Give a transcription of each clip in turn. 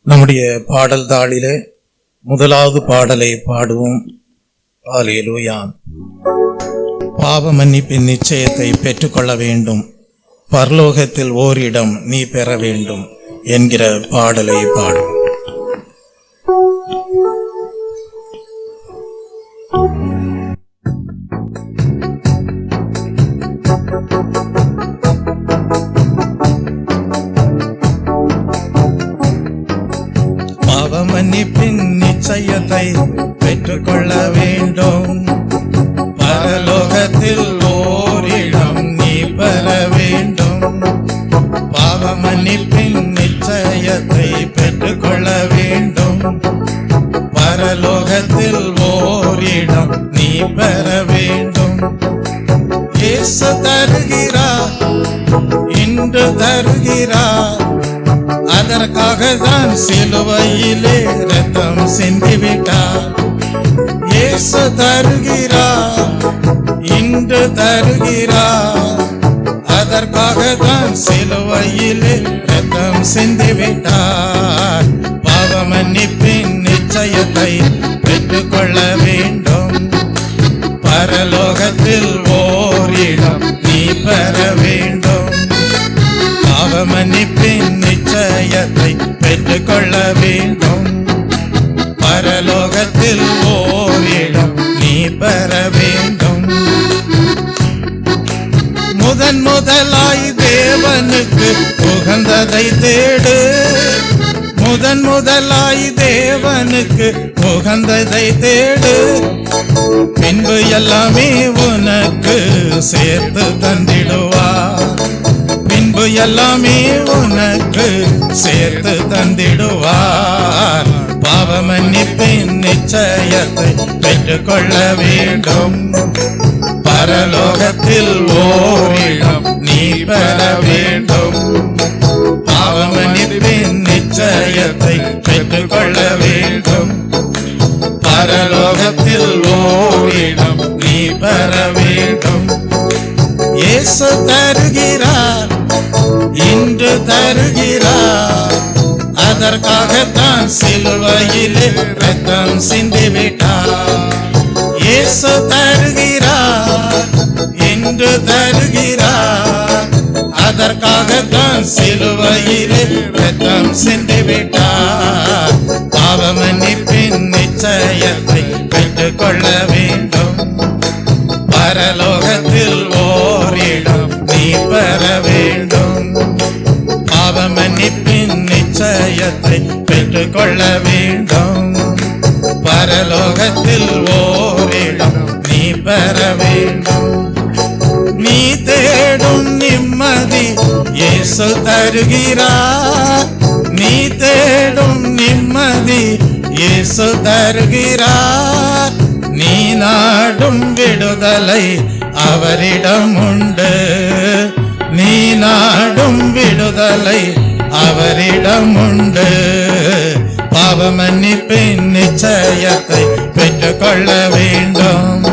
நம்முடைய பாடல் தாளிலே முதலாவது பாடலை பாடுவோம். அல்லேலூயா. பாவ மன்னிப்பின் நிச்சயத்தை பெற்றுக்கொள்ள வேண்டும், பரலோகத்தில் ஓரிடம் நீ பெற வேண்டும் என்கிற பாடலை பாடும். பாவ மன்னிப்பின் நிச்சயத்தை பெற்றுக்கொள்ள வேண்டும், பரலோகத்தில் ஓரிடம் நீ பெற வேண்டும். பாவ மன்னிப்பின் நிச்சயத்தை பெற்றுக்கொள்ள வேண்டும், பரலோகத்தில் ஓரிடம் நீ பெற வேண்டும். இயேசு தருகிறார், இன்று தருகிறார், அதற்காக தான் சிலுவையிலே இரத்தம் சிந்திவிட்டார். இயேசு தருகிறார், இன்று தருகிறார், அதற்காக தான் சிலுவையிலே இரத்தம் சிந்திவிட்டார். பாவ மன்னிப்பின் நிச்சயத்தை பெற்றுக்கொள்ள வேண்டும், பரலோகத்தில் ஓரிடம் நீ பெற வேண்டும். பாவ மன்னிப்பின் நிச்சயத்தை பெற்றுக்கொள்ள வேண்டும், பரலோகத்தில் ஓரிடம் நீ பெற வேண்டும். முதலாய் தேவனுக்கு உகந்ததை தேடு, முதலாய் தேவனுக்கு உகந்ததை தேடு, பின்பு எல்லாமே உனக்கு சேர்த்து தந்திடுவார். பின்பு எல்லாமே உனக்கு சேர்த்து தந்திடுவார். பாவ மன்னிப்பின் நிச்சயத்தை பெற்றுக்கொள்ள வேண்டும், பரலோகத்தில் ஓரிடம் நீ பெற வேண்டும். பாவ மன்னிப்பின் நிச்சயத்தை பெற்றுக்கொள்ள வேண்டும், பரலோகத்தில் ஓரிடம் நீ பெற வேண்டும். இயேசு தருகிறார், இன்று தருகிறார், அதற்காகத்தான் சிலுவையிலே இரத்தம் சிந்திவிட்டார். இயேசு தருகிறார், இன்று தருகிறார், அதற்காகத்தான் சிலுவையிலே இரத்தம் சிந்திவிட்டார். பாவ மன்னிப்பின் நிச்சயத்தை பெற்றுக்கொள்ள வேண்டும், பரலோகத்தில் ஓரிடம் நீ பெற வேண்டும். பாவ மன்னிப்பின் நிச்சயத்தை பெற்றுக்கொள்ள வேண்டும், பரலோகத்தில் ஓரிடம் நீ பெற வேண்டும். நீ தேடும் நிம்மதி இயேசு தருகிறார், நீ தேடும் நிம்மதி இயேசு தருகிறார். நீ நாடும் விடுதலை அவரிடம் உண்டு, நீ நாடும் விடுதலை அவரிடம் உண்டு. பாவ மன்னிப்பின் நிச்சயத்தை பெற்றுக்கொள்ள வேண்டும்,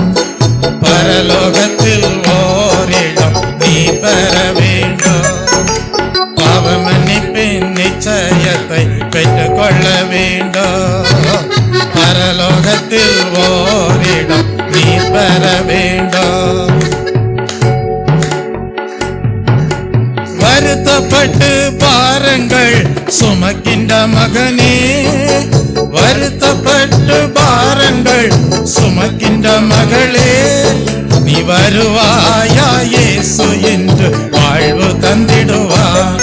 பரலோகத்தில் ஓரிடம் நீ பெற வேண்டும். பாவ மன்னிப்பின் நிச்சயத்தை பெற்றுக்கொள்ள வேண்டும், பரலோகத்தில் ஓரிடம் நீ பெற வேண்டும். வருத்தப்பட்டு பாரங்கள் சுமக்கின்ற மகனே, வருத்தப்பட்டு பாரங்கள் சுமக்கின்ற மகளே, நீ வருவாயா இயேசு என்று வாழ்வு தந்திடுவார்.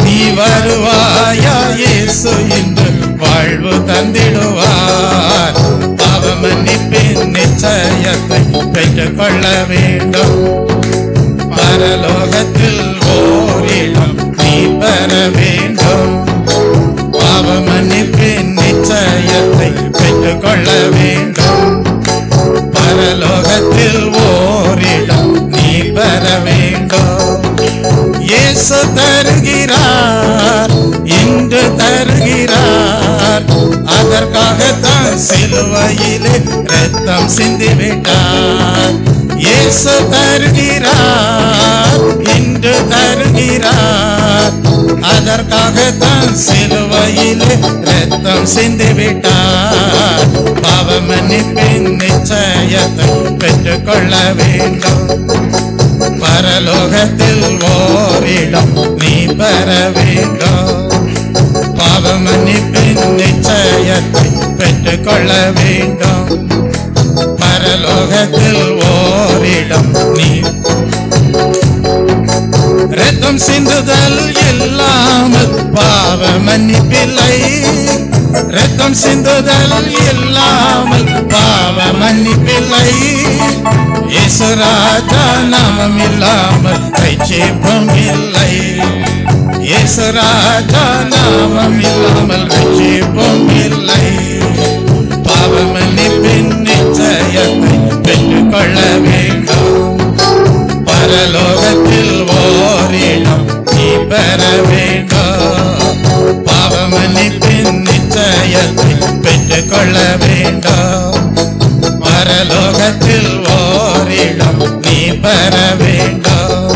நீ வருவாயா இயேசு என்று வாழ்வு தந்திடுவார். பாவ மன்னிப்பின் நிச்சயத்தை பெற்றுக்கொள்ள வேண்டும், பரலோகத்தில் ஓரிடம் நீ பெற வேண்டும். பாவ மன்னிப்பின் நிச்சயத்தை பெற்றுக்கொள்ள வேண்டும், பரலோகத்தில் ஓரிடம் நீ பெற வேண்டும். இயேசு தருகிறார், இன்று தருகிறார், அதற்காகத்தான் சிலுவையிலே இரத்தம் சிந்திவிட்டார். இயேசு தருகிறார், இன்று தருகிறார், அதற்காகத்தான் சிலுவையிலே ரத்தம் சிந்தி விட்டார். பாவ மன்னிப்பின் நிச்சயத்தை பெற்றுக் கொள்ள வேண்டும். பரலோகத்தில் ஓரிடம் நீ பெற வேண்டும். பாவ மன்னிப்பின் நிச்சயத்தை பெற்றுக் கொள்ள வேண்டும். பரலோகத்தில் ஓரிடம் நீ ரத்தம் சிந்துதல் இல்லாமல் பாவ மன்னிப்பில்லை. ரத்தம் சிந்துதல் இல்லாமல் பாவ மன்னிப்பில்லை. இயேசு ராஜா நாமம் இல்லாமல் ரட்சிப்பும் இல்லை. இயேசு ராஜா நாமம் இல்லாமல் ரட்சிப்பும் இல்லை. பாவ மன்னிப்பின் நிச்சயத்தை பெற்றுக் கொள்ள வேண்டும். பரலோகத்தில் ஓரிடம் நீ பெற வேண்டும். பாவ மன்னிப்பின் நிச்சயத்தை பெற்றுக் கொள்ள வேண்டும். பரலோகத்தில் ஓரிடம் நீ பெற வேண்டும்.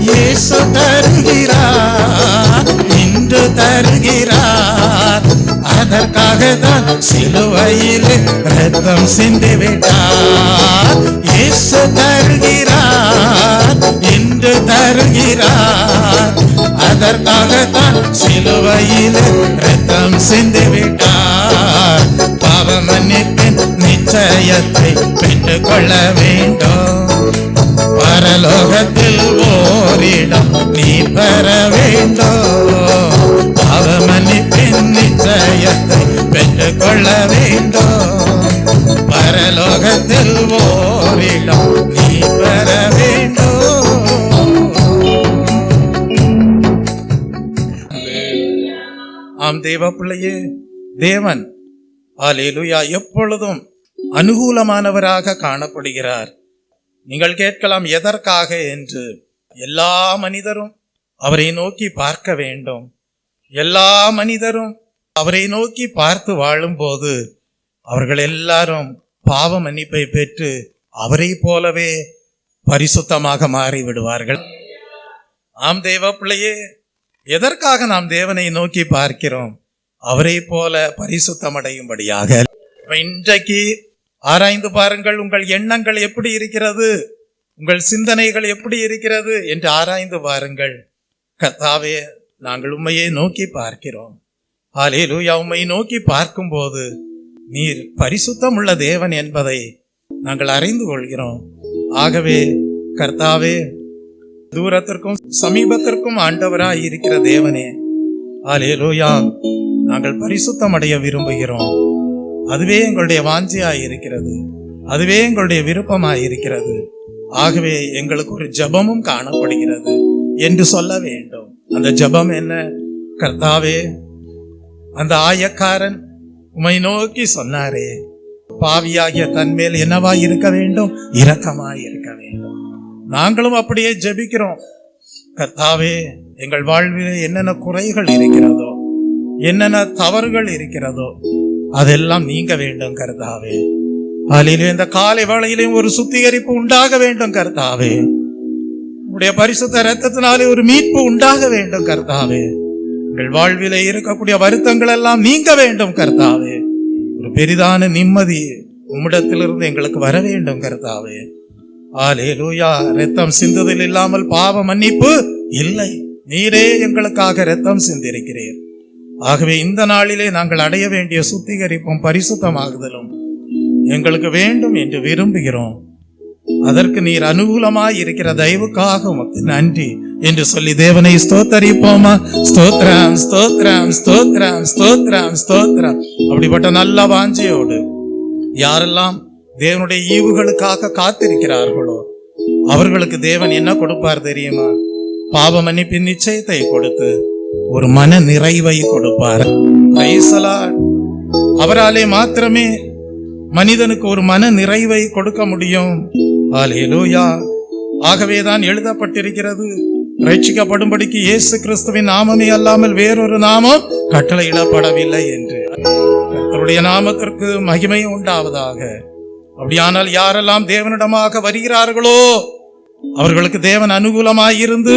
இயேசு தருகிறார், இன்று தருகிறார். அதற்காகத்தான் சிலுவையிலே ரத்தம் சிந்தி விட்டார். இயேசு தருகிறார், இன்று தருகிறார். அதற்காகத்தான் சிலுவையிலே ரத்தம் சிந்தி விட்டார். பாவ மன்னிப்பின் நிச்சயத்தை பெற்றுக் கொள்ள வேண்டும். பரலோகத்தில் ஓரிடம் நீ பெற வேண்டும். பாவ மன்னிப்பின் நிச்சயத்தை பெற்றுக் கொள்ள வேண்டும். பரலோகத்தில் ஓரிடம் நீ பெற வேண்டும். ஆம் தேவ பிள்ளையே, தேவன் அல்லேலூயா எப்பொழுதும் அனுகூலமானவராக காணப்படுகிறார். நீங்கள் கேட்கலாம் எதற்காக என்று. எல்லா மனிதரும் அவரை நோக்கி பார்க்க வேண்டும். எல்லா மனிதரும் அவரை நோக்கி பார்த்து வாழும்போது அவர்கள் எல்லாரும் பாவ மன்னிப்பை பெற்று அவரை போலவே பரிசுத்தமாக மாறிவிடுவார்கள். ஆம் தேவ பிள்ளையே, எதற்காக நாம் தேவனை நோக்கி பார்க்கிறோம்? அவரை போல பரிசுத்தமடையும்படியாக. இன்றைக்கு ஆராய்ந்து பாருங்கள், உங்கள் எண்ணங்கள் எப்படி இருக்கிறது, உங்கள் சிந்தனைகள் எப்படி இருக்கிறது என்று ஆராய்ந்து பாருங்கள். கர்த்தாவே, நாங்கள் உம்மையே நோக்கி பார்க்கிறோம். அல்லேலூயா. உம்மை நோக்கி பார்க்கும்போது நீர் பரிசுத்தம் உள்ள தேவன் என்பதை நாங்கள் அறிந்து கொள்கிறோம். ஆகவே கர்த்தாவே, தூரத்திற்கும் சமீபத்திற்கும் ஆண்டவராய் இருக்கிற தேவனே, அல்லேலூயா, நாங்கள் பரிசுத்தம் அடைய விரும்புகிறோம். அதுவே எங்களுடைய வாஞ்சியாய் இருக்கிறது, அதுவே எங்களுடைய விருப்பமாய் இருக்கிறது. ஆகவே எங்களுக்கு ஒரு ஜெபமும் காணப்படுகிறது என்று சொல்ல வேண்டும். அந்த ஜெபம் என்ன? கர்த்தாவே, அந்த ஆயக்காரன் உம்மை நோக்கி சொன்னாரே, பாவியாகிய தன்மேல் என்னவாய் இருக்க வேண்டும்? இரக்கமாய் இருக்க வேண்டும். நாங்களும் அப்படியே ஜெபிக்கிறோம். கர்த்தாவே, எங்கள் வாழ்விலே என்னென்ன குறைகள் இருக்கிறதோ, என்னென்ன தவறுகள் இருக்கிறதோ அதெல்லாம் நீங்க வேண்டும் கர்த்தாவே. அதிலே இந்த காலை வேளையிலும் ஒரு சுத்திகரிப்பு உண்டாக வேண்டும் கர்த்தாவே. உடைய பரிசுத்த இரத்தத்தினாலே ஒரு மீட்பு உண்டாக வேண்டும் கர்த்தாவே. உங்கள் வாழ்விலே இருக்கக்கூடிய வருத்தங்கள் எல்லாம் நீங்க வேண்டும் கர்த்தாவே. ஒரு பெரிதான நிம்மதி உம்மிடத்திலிருந்து எங்களுக்கு வர வேண்டும் கர்த்தாவே. அல்லேலூயா. இரத்தம் சிந்துதல் இல்லாமல் பாவ மன்னிப்பு இல்லை. நீரே எங்களுக்காக இரத்தம் சிந்திருக்கிறீர். ஆகவே இந்த நாளிலே நாங்கள் அடைய வேண்டிய சுத்திகரிப்பும் பரிசுத்தமாகுதலும் எங்களுக்கு வேண்டும் என்று விரும்புகிறோம். அதற்கு நீர் அனுகூலமாய் இருக்கிற தயவுக்காக உமக்கு நன்றி என்று சொல்லி தேவனை ஸ்தோத்தரிப்போமா? ஸ்தோத்ரம், ஸ்தோத்ரம், ஸ்தோத்ரம், ஸ்தோத்ரம், ஸ்தோத்ரம். அப்படிப்பட்ட நல்ல வாஞ்சியோடு யாரெல்லாம் தேவனுடைய ஈவுகளுக்காக காத்திருக்கிறார்களோ அவர்களுக்கு தேவன் என்ன கொடுப்பார் தெரியுமா? பாவ மன்னிப்பின் நிச்சயத்தை கொடுத்து ஒரு மன நிறைவை கொடுப்பார். அவராலே மாத்திரமே மனிதனுக்கு ஒரு மன நிறைவை கொடுக்க முடியும். அல்லேலூயா. ஆகவேதான் எழுதப்பட்டிருக்கிறது, ரட்சிக்கப்படும்படிக்கு இயேசு கிறிஸ்துவின் நாமமே அல்லாமல் வேறொரு நாமம் கட்டளையிடப்படவில்லை என்று. கர்த்தருடைய நாமத்திற்கு மகிமை உண்டாவதாக. அப்படியானால் யாரெல்லாம் தேவனிடமாக வருகிறார்களோ அவர்களுக்கு தேவன் அனுகூலமாயிருந்து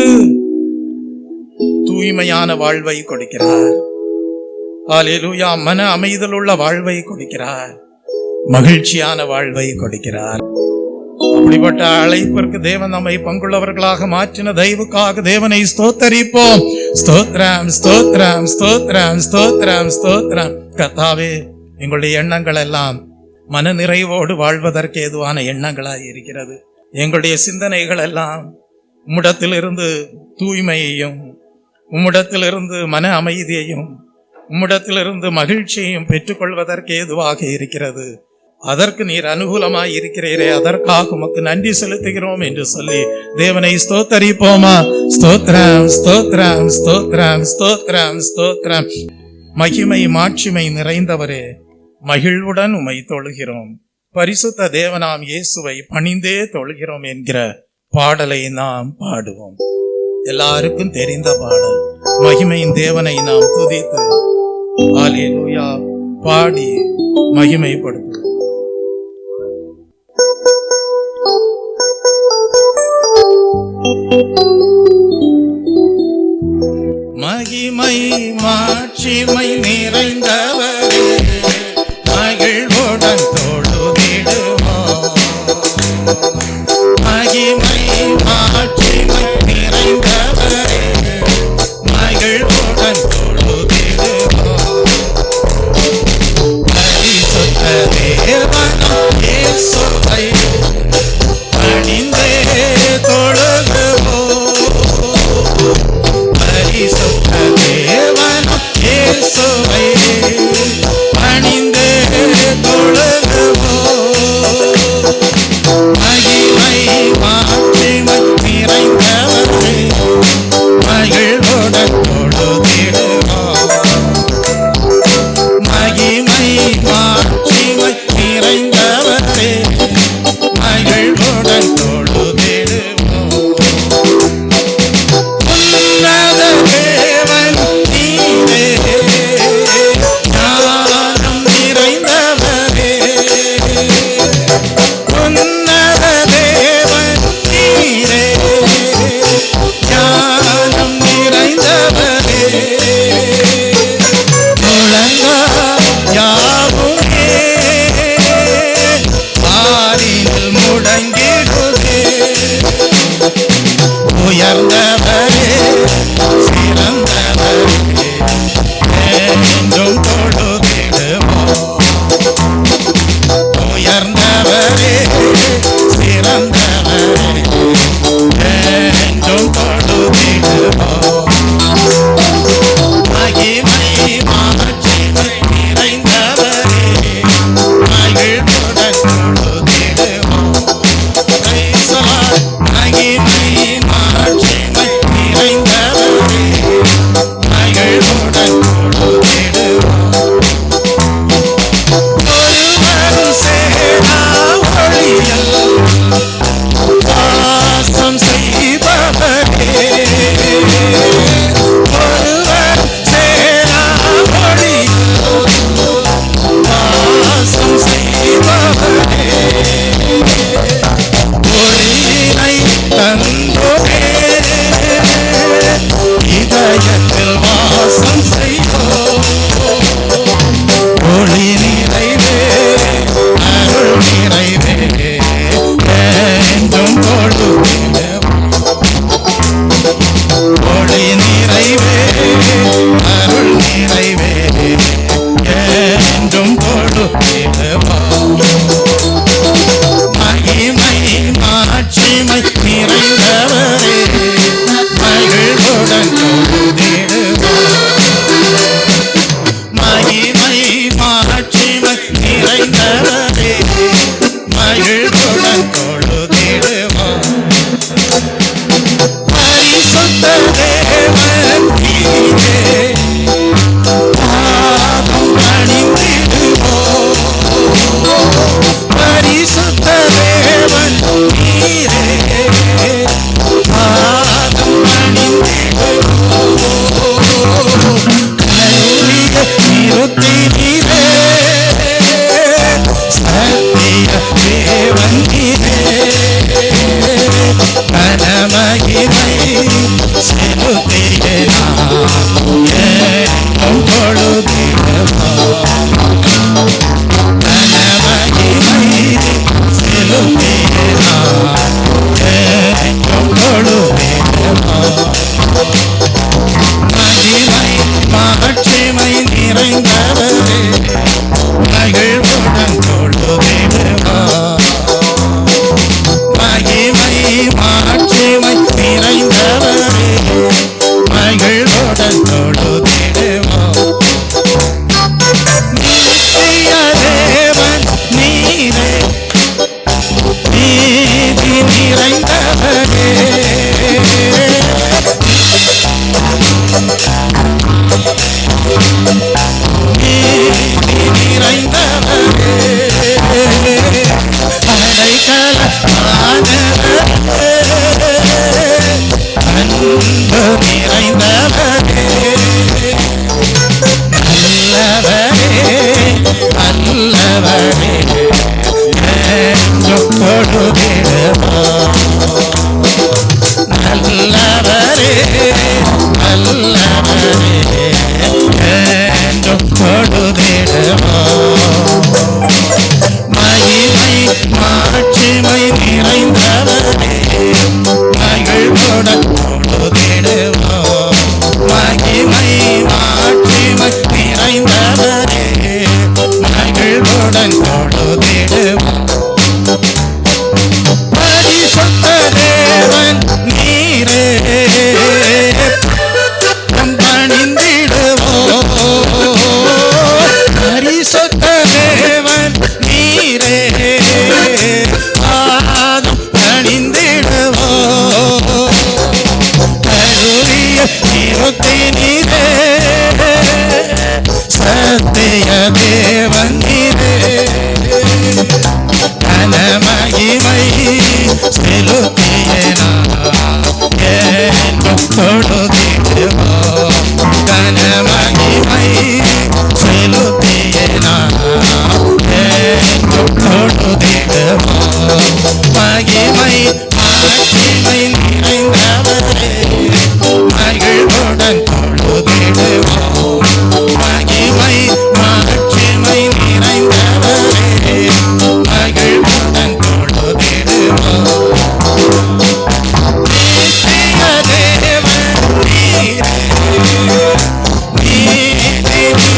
தூய்மையான வாழ்வை கொடுக்கிறார். ஹல்லேலூயா. மன அமைதலுள்ள வாழ்வை கொடுக்கிறார். மகிழ்ச்சியான வாழ்வை கொடுக்கிறார். அப்படிப்பட்ட அழைப்பிற்கு தேவன் நம்மை பங்குள்ளவர்களாக மாற்றின தயவுக்காக தேவனை ஸ்தோத்தரிப்போம். ஸ்தோத்திரம், ஸ்தோத்திரம், ஸ்தோத்திரம், ஸ்தோத்திரம், ஸ்தோத்திரம். கர்த்தாவே, எங்களுடைய எண்ணங்கள் எல்லாம் மன நிறைவோடு வாழ்வதற்கு ஏதுவான எண்ணங்களாய் இருக்கிறது. எங்களுடைய சிந்தனைகள் எல்லாம் உம்மிடத்திலிருந்து தூய்மையையும், உம்மிடத்திலிருந்து மன அமைதியையும், உம்மிடத்திலிருந்து மகிழ்ச்சியையும் பெற்றுக்கொள்வதற்கு ஏதுவாக இருக்கிறது. அதற்கு நீர் அனுகூலமாய் இருக்கிறீரே, அதற்காக உமக்கு நன்றி செலுத்துகிறோம் என்று சொல்லி தேவனை ஸ்தோத்தரிப்போமா? ஸ்தோத்திரம், ஸ்தோத்திரம், ஸ்தோத்திரம், ஸ்தோத்திரம், ஸ்தோத்திரம். மகிமை மாட்சிமை நிறைந்தவரே, மகிழ்வுடன் உம்மை தொழுகிறோம். பரிசுத்த தேவனாம் இயேசுவை பணிந்தே தொழுகிறோம் என்கிற பாடலை நாம் பாடுவோம். எல்லாருக்கும் தெரிந்த பாடல். மகிமையின் தேவனை நாம் துதித்து ஹல்லேலூயா பாடி மகிமைப்படுத்துவோம். மகிமை மாட்சிமை நிறைந்தவரே, மகிழ்வுடன் தொழுதிடுவோம். மகிமை மாட்சிமை நிறைந்தவரே, மகிழ்வுடன் தொழுதிடுவோம். பரிசுத்த தேவனாம் இயேசுவை பணிந்தே தொழுதுவோம். பரிசுத்த தேவனாம் இயேசுவை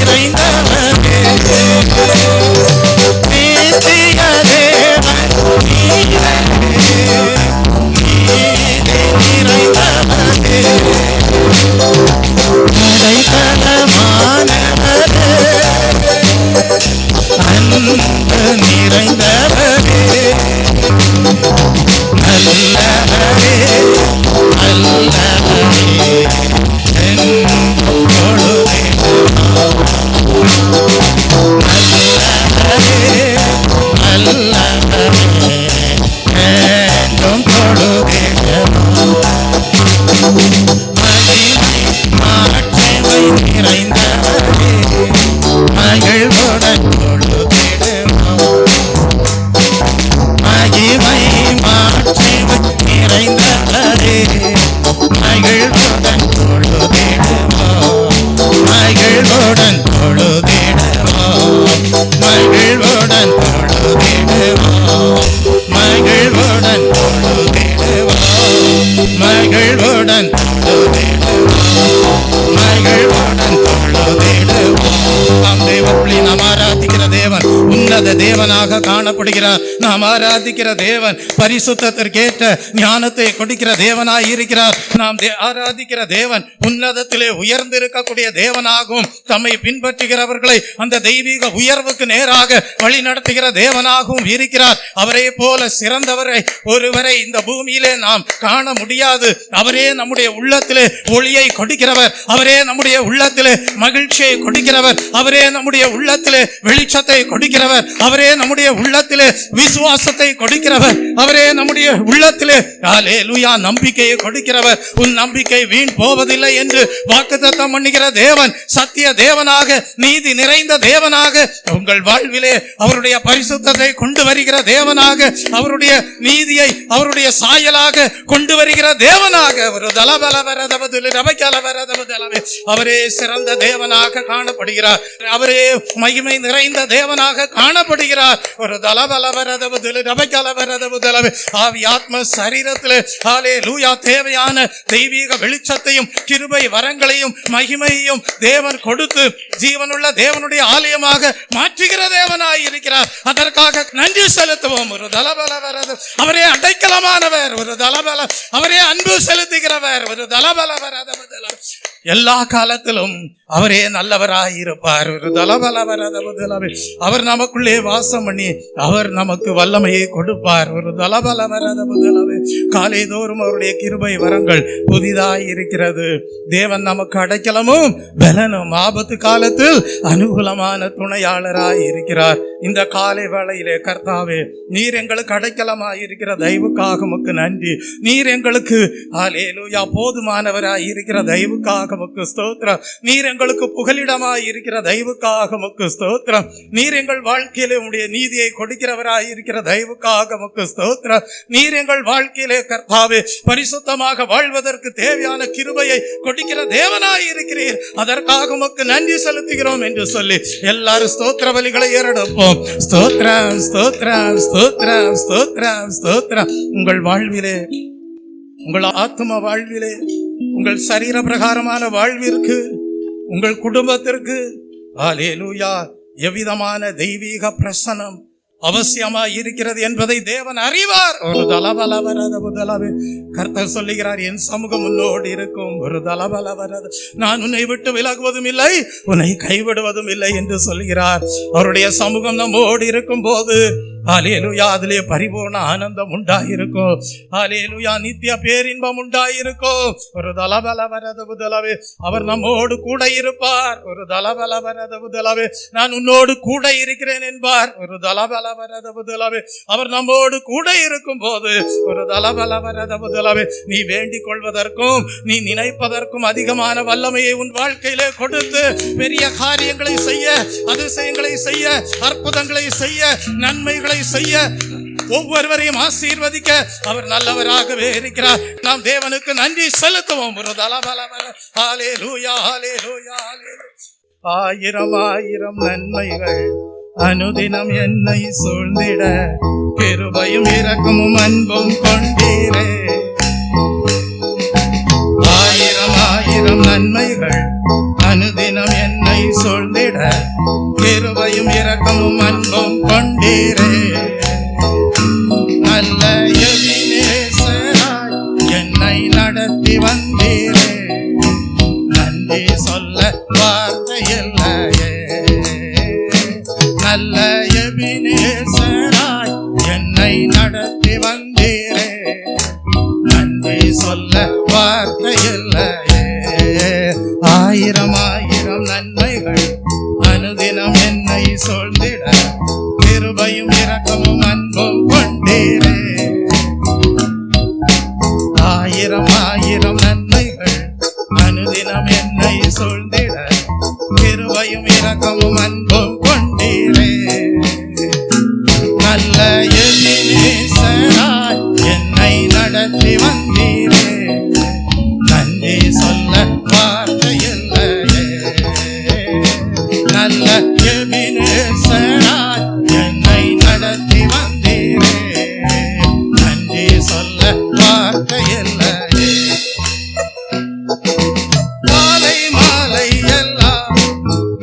நிறைந்தவரே, நித்திய தேவன் நீரே, நீதி நிறைந்தவரே, அடைக்கலமானவரே, அன்பு நிறைந்தவரே, நல்லவரே, நல்லவரே, தேவனாக காணப்படுகிறார். நாம் ஆராதிக்கிற தேவன் பரிசுத்தத்திற்கேற்ற ஞானத்தை கொடுக்கிற தேவனாய் இருக்கிறார். நாம் ஆராதிக்கிற தேவன் உன்னதத்திலே உயர்ந்திருக்கக்கூடிய தேவனாகவும் தம்மை பின்பற்றுகிறவர்களை அந்த தெய்வீக உயர்வுக்கு நேராக வழி நடத்துகிற தேவனாகவும் இருக்கிறார். அவரே போல சிறந்தவரை ஒருவரை இந்த பூமியிலே நாம் காண முடியாது. அவரே நம்முடைய உள்ளத்திலே ஒளியை கொடுக்கிறவர், அவரே நம்முடைய உள்ளத்திலே மகிழ்ச்சியை கொடுக்கிறவர், அவரே நம்முடைய உள்ளத்திலே வெளிச்சத்தை கொடுக்கிறவர், அவரே நம்முடைய உள்ளத்திலே விசுவாசத்தை கொடுக்கிறவர், அவரே நம்முடைய உள்ளத்திலே ஹல்லேலூயா நம்பிக்கையை கொடுக்கிறவர். உன் நம்பிக்கை வீண் போவதில்லை என்று வாக்குத்தத்தம் பண்ணுகிற தேவன் சத்திய தேவனாக, நீதி நிறைந்த தேவனாக, உங்கள் வாழ்விலே அவருடைய பரிசுத்தத்தை கொண்டு வருகிற தேவனாக, அவருடைய நீதியை அவருடைய சாயலாக கொண்டு வருகிற தேவனாக, ஒரு அவரே சிறந்த தேவனாக காணப்படுகிறார். அவரே மகிமை நிறைந்த தேவனாக காணப்படுகிறார். ஒரு ஆவி ஆத்ம சரீரத்திலே ஹல்லேலூயா தேவையான தெய்வீக வெளிச்சத்தையும் கிருபை வரங்களையும் மகிமையையும் தேவன் கொடுத்து ஜீவனுள்ள தேவனுடைய ஆலயமாக மாற்றுகிற தேவனாய் இருக்கிறார். அதற்காக நன்றி செலுத்துவோம். ஒரு தலபலவரது அவரே அடைக்கலமானவர், ஒரு தலபல அவரே அன்பு செலுத்துகிறவர், ஒரு தலபலவரது எல்லா காலத்திலும் அவரே நல்லவராய் இருப்பார். ஒரு தலபலவரது அவர் நமக்குள்ளே வாசம் பண்ணி அவர் நமக்கு வல்லமையை கொடுப்பார். ஒரு தலபலவரது காலை தோறும் அவருடைய கிருபை வரங்கள் புதிதாய் இருக்கிறது. தேவன் நமக்கு அடைக்கலமும் பலனும் ஆபத்து காலத்தில் அனுகூலமான துணையாளராய் இருக்கிறார். இந்த காலை வேளையிலே கர்த்தாவே, நீர் எங்களுக்கு அடைக்கலமாய் இருக்கிற தயவுக்காக உமக்கு நன்றி. நீர் எங்களுக்கு ஹல்லேலூயா போதுமானவராய் இருக்கிற தயவுக்காக உமக்கு ஸ்தோத்திரம். நீர் எங்களுக்கு புகலிடமாய் இருக்கிற தயவுக்காக உமக்கு ஸ்தோத்திரம். நீர் எங்கள் வாழ்க்கையிலே உம்முடைய நீதியை கொடுக்கிறவராய் இருக்கிற தயவுக்காக உமக்கு ஸ்தோத்திரம். நீர் எங்கள் வாழ்க்கையிலே கர்த்தாவே பரிசுத்தமாக வாழ்வதற்கு தேவையான கிருபையை கொடுக்கிற தேவனாய் இருக்கிறீர். அதற்காக உமக்கு நன்றி செலுத்துகிறோம் என்று சொல்லி எல்லாரும் ஸ்தோத்திர பலிகளை ஏறெடுப்போம். ஸ்தோத்திரம், ஸ்தோத்திரம், ஸ்தோத்திரம், ஸ்தோத்திரம், ஸ்தோத்திரம். உங்கள் வாழ்விலே, உங்கள் ஆத்ம வாழ்விலே, உங்கள் சரீர பிரகாரமான வாழ்விற்கு, உங்கள் குடும்பத்திற்கு ஹல்லேலூயா எவ்விதமான தெய்வீக பிரசன்னம் அவசியமாய் இருக்கிறது என்பதை தேவன் அறிவார். ஒரு தலபலவரது கர்த்தர் சொல்லுகிறார், என் சமூகம் உன்னோடு இருக்கும். ஒரு தலபலவரது நான் உன்னை விட்டு விலகுவதும் இல்லை, உன்னை கைவிடுவதும் இல்லை என்று சொல்கிறார். அவருடைய சமூகம் நம்மோடு இருக்கும் போது ஹல்லேலூயா அதிலே பரிபூர்ண ஆனந்தம் உண்டாயிருக்கும். ஹல்லேலூயா நித்திய பேரின்பம் உண்டாயிருக்கும். ஒரு தலபலவரது அவர் நம்மோடு கூட இருப்பார். ஒரு தலபலவரது நான் உன்னோடு கூட இருக்கிறேன் என்பார். ஒரு தலபலவரது அவர் நம்மோடு கூட இருக்கும் போது ஒரு தலபலவரது நீ வேண்டிக் கொள்வதற்கும் நீ நினைப்பதற்கும் அதிகமான வல்லமையை உன் வாழ்க்கையிலே கொடுத்து பெரிய காரியங்களை செய்ய, அதிசயங்களை செய்ய, அற்புதங்களை செய்ய, நன்மைகளை செய்ய, ஒவ்வொருவரையும் ஆசீர்வதிக்க அவர் நல்லவராகவே இருக்கிறார். நாம் தேவனுக்கு நன்றி செலுத்துவோம். ஒரு தலபலவர ஹல்லேலூயா, ஹல்லேலூயா, ஹல்லேலூயா. ஆயிரம் ஆயிரம் நன்மைகள் அனுதினம் என்னை சூழ்ந்திட கிருபையும் இரக்கமும் அன்பும் கொண்டீரே. ஆயிரம் ஆயிரம் நன்மைகள் அனுதினம் என்னை சூழ்ந்திட கிருபையும் இரக்கமும் அன்பும் கொண்டீரே. நல்ல எபினேசராய் என்னை நடத்தி வந்தீரே. நன்றி சொல்ல வார்த்தை இல்லையே. நல்ல எபினேசராய் என்னை நடத்தி வந்தீரே. நன்றி சொல்ல வார்த்தை இல்லையே. மாலை மாலை எல்லா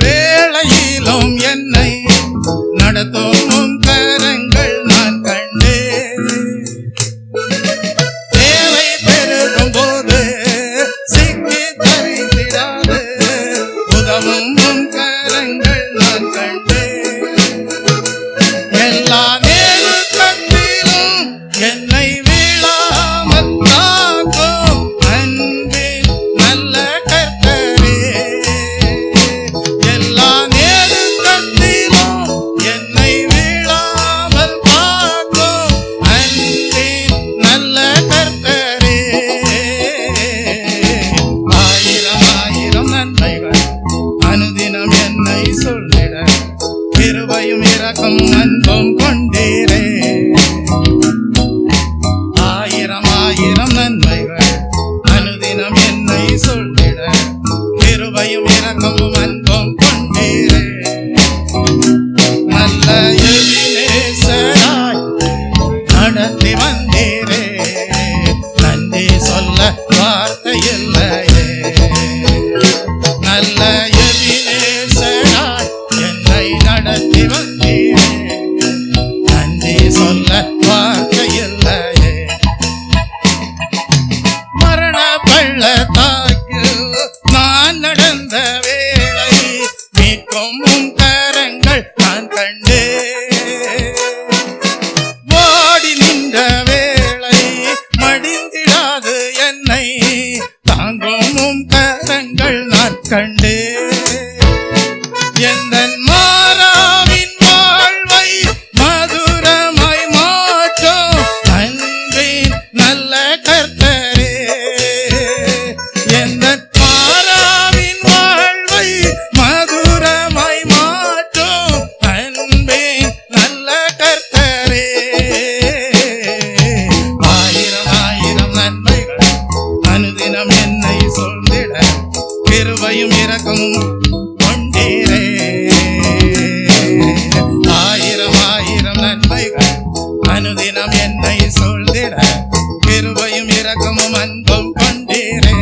வேளையிலும் என்னை நடத்தும் கரங்கள் நான் கண்டேன். தேவை பெருகும் போது சிக்கி தவித்திடாது உதவும் கரங்கள் நான் கண்டேன். எல்லா நேரத்திலும் என்னை வீழாமல் காக்கும் அன்பின் நல்ல கர்த்தரே. எல்லா நேரத்திலும் என்னை வீழாமல் காக்கும் அன்பின் நல்ல கர்த்தரே. ஆயிரம் ஆயிரம் நன்மைகள் அனுதினம் என்னை சொல்லிட கிருபையும் இரக்கமும் அன்பும் கொண்டீரே. ஆயிரம் ஆயிரம் நன்மைகள் அனுதினம் என்னை சொல்லிட கிருபையும் இரக்கமும் அன்பும் கொண்டீரே. நல்ல எபினேசராய் நடத்தி வந்தீரே. நன்றி சொல்ல வார்த்தை இல்லையே. நல்ல எபினேசராய் என்னை நடத்தி வந்தீரே. நன்றி சொல்ல வார்த்தை இல்லையே. மரண பள்ளத்தாக்கில் நான் நடந்த வேளை மீட்கும் கரங்கள் நான் கண்டேன். வாடி நின்ற வேளை மடிந்திடாது என்னை தாங்கும் கரங்கள் நான் கண்டேன். எந்தன் மாறாவின் வாழ்வை மதுரமாய் மாற்றும் அன்பின் நல்ல கர்த்தரே. எந்தன் மாறாவின் வாழ்வை மதுரமாய் மாற்றும் அன்பின் நல்ல கர்த்தரே. ஆயிரம் ஆயிரம் நன்மைகள் அனுதினம் என்னை சொல்லிட கிருபையும் இரக்கமும் கொண்டீரே. ஆயிரம் ஆயிரம் நன்மைகள் அனுதினம் என்னை சொல்லிட கிருபையும் இரக்கமும் அன்பும் கொண்டீரே.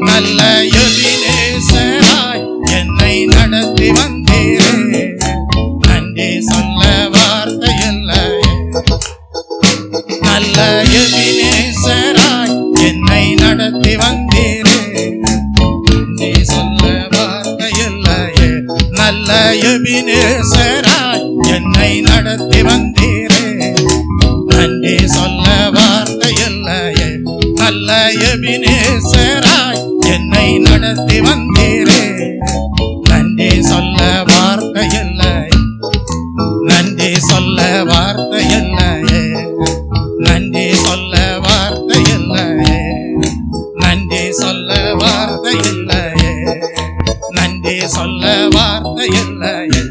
நல்ல எபினேசராய் என்னை நடத்தி வந்தீரே. நன்றி சொல்ல வார்த்தை இல்லையே. நல்ல எபினேசராய் என்னை நடத்தி வந்தீரே. நன்றி சொல்ல வார்த்தை இல்லையே. நல்ல எபினேசராய் என்னை நடத்தி வந்தீரே. நன்றி சொல்ல வார்த்தை இல்லையே. நல்ல எபினேசராய் என்னை நடத்தி வந்தீரே. நன்றி சொல்ல வார்த்தை இல்லையே. நன்றி சொல்ல வார்த்தை இல்லையே. நன்றி சொல்ல வார்த்தை இல்லையே. நன்றி சொல்ல வார்த்தை இல்லையே. நன்றி சொல்ல வார்த்தை இல்லையே.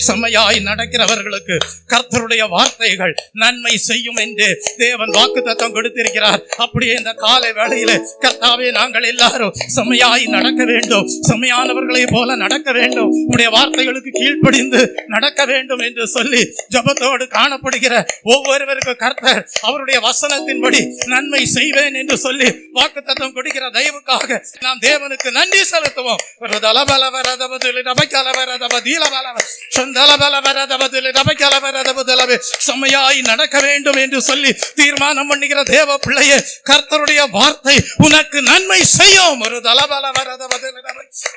செம்மையாய் நடக்கிறவர்களுக்கு கர்த்தருடைய வார்த்தைகள் நன்மை செய்யும் என்று தேவன் வாக்குத்தத்தம் கொடுத்திருக்கிறார். அப்படியே இந்த காலை வேளையில கர்த்தாவே நாங்கள் எல்லாரும் செம்மையாய் நடக்க வேண்டும், செம்மையானவர்களை போல நடக்க வேண்டும், உடைய வார்த்தைகளுக்கு கீழ்ப்படிந்து நடக்க வேண்டும் என்று சொல்லி ஜபத்தோடு காணப்படுகிற ஒவ்வொருவருக்கும் கர்த்தர் அவருடைய வசனத்தின்படி நன்மை செய்வேன் என்று சொல்லி வாக்குத்தத்தம் கொடுக்கிற தயவுக்காக நாம் தேவனுக்கு நன்றி செலுத்துவோம். செம்மையாய் நடக்க வேண்டும் என்று சொல்லி தீர்மானம் பண்ணுகிற தேவ பிள்ளையே, கர்த்தருடைய வார்த்தை உனக்கு நன்மை செய்யும். ஒரு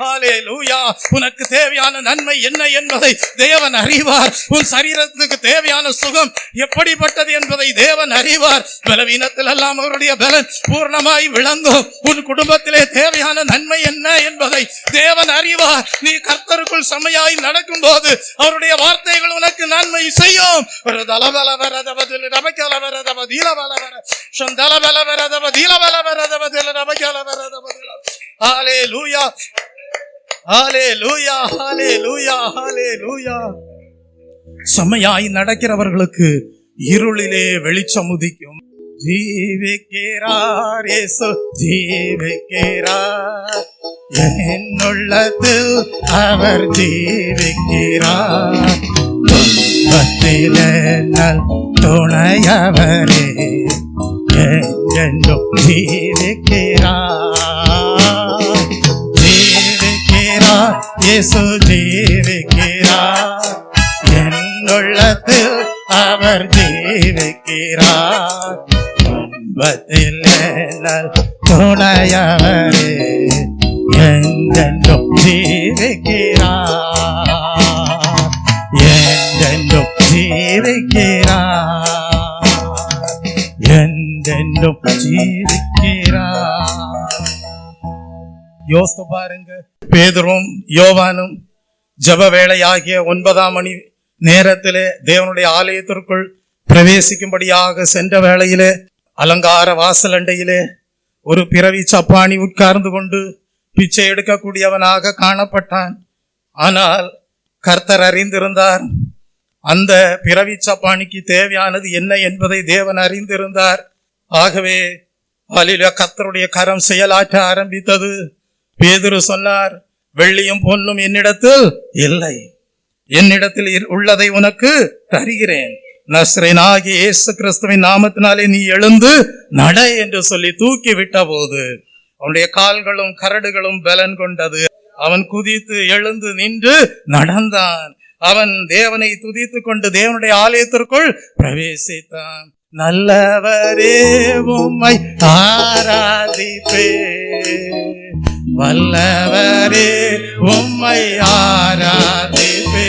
ஹல்லேலூயா. உனக்கு தேவையான நன்மை என்ன என்பதை தேவன் அறிவார். உன் சரீரத்துக்கு தேவையான சுகம் எப்படிப்பட்டது என்பதை தேவன் அறிவார். பலவீனத்தில் எல்லாம் அவருடைய பலன் பூர்ணமாய் விளங்கும். உன் குடும்பத்திலே தேவையான நன்மை என்ன என்பதை தேவன் அறிவார். நீ கர்த்தருக்குள் செம்மையாய் நடக்கும் போது அவருடைய வார்த்தைகள் உனக்கு நன்மை செய்யும். ஒரு ஹalleluya, ஹalleluya, ஹalleluya, ஹalleluya. செம்மையாய் நடக்கிறவர்களுக்கு இருளிலே வெளிச்சம் உதிக்கும். ஜீவிக்கிறார் இயேசு ஜீவிக்கிறார், என்னுள்ளத்தில் அவர் ஜீவிக்கிறார். துன்பத்திலே நல் துணையவரே என்றும் ஜீவிக்கிறார். ஜீவிக்கிறார் இயேசு ஜீவிக்கிறார், என்னுள்ளத்தில் அவர் ஜீவிக்கிறார். துன்பத்திலே நல் துணையவரே என்றென்றும் ஜீவிக்கிறார், என்றென்றும் ஜீவிக்கிறார், என்றென்றும் ஜீவிக்கிறார். யோசித்து பாருங்க, பேதுரும் யோவானும் ஜப வேளையாகிய 9ஆம் மணி நேரத்திலே தேவனுடைய ஆலயத்திற்குள் பிரவேசிக்கும்படியாக சென்ற வேளையிலே அலங்கார வாசலண்டையிலே ஒரு பிறவி சப்பாணி உட்கார்ந்து கொண்டு பிச்சை எடுக்கக்கூடியவனாக காணப்பட்டான். ஆனால் கர்த்தர் அறிந்திருந்தார். அந்த பிறவி சப்பாணிக்கு தேவையானது என்ன என்பதை தேவன் அறிந்திருந்தார். ஆகவே கர்த்தருடைய கரம் செயலாற்ற ஆரம்பித்தது. பேதுரு சொன்னார், வெள்ளியும் பொன்னும் என்னிடத்தில் இல்லை, என்னிடத்தில் உள்ளதை உனக்கு தருகிறேன். நஸ்ரேனாகிய இயேசு கிறிஸ்துவின் நாமத்தினாலே நீ எழுந்து நட என்று சொல்லி தூக்கி விட்ட போது அவனுடைய கால்களும் கரடுகளும் பலன் கொண்டது. அவன் குதித்து எழுந்து நின்று நடந்தான். அவன் தேவனை துதித்து கொண்டு தேவனுடைய ஆலயத்திற்குள் பிரவேசித்தான். நல்லவரே உம்மை ஆராதிப்பே, வல்லவரே உம்மை ஆராதிப்பே,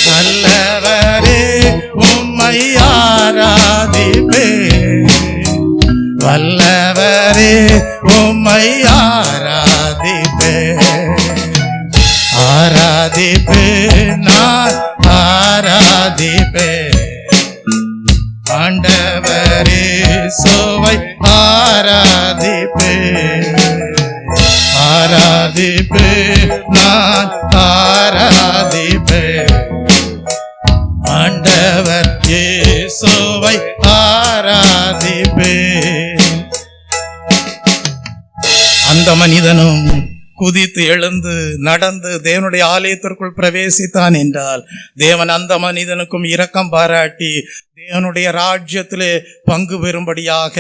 நல்லவரே உம்மை ஆராதிப்பே, வல்லவரே உம்மை ஆராதிப்பே, ஆராதிப்பே, நான் ஆராதிப்பே, ஆண்டவரே சோவை ஆராதிப்பே, ஆராதிப்பே, நான் ஆராதிப்பே, ஆண்டவர் இயேசுவை ஆராதிப்பே. அந்த மனிதனும் குதித்து எழுந்து நடந்து தேவனுடைய ஆலயத்திற்குள் பிரவேசித்தான் என்றால் தேவன் அந்த மனிதனுக்கும் இரக்கம் பாராட்டி தேவனுடைய ராஜ்யத்திலே பங்கு பெறும்படியாக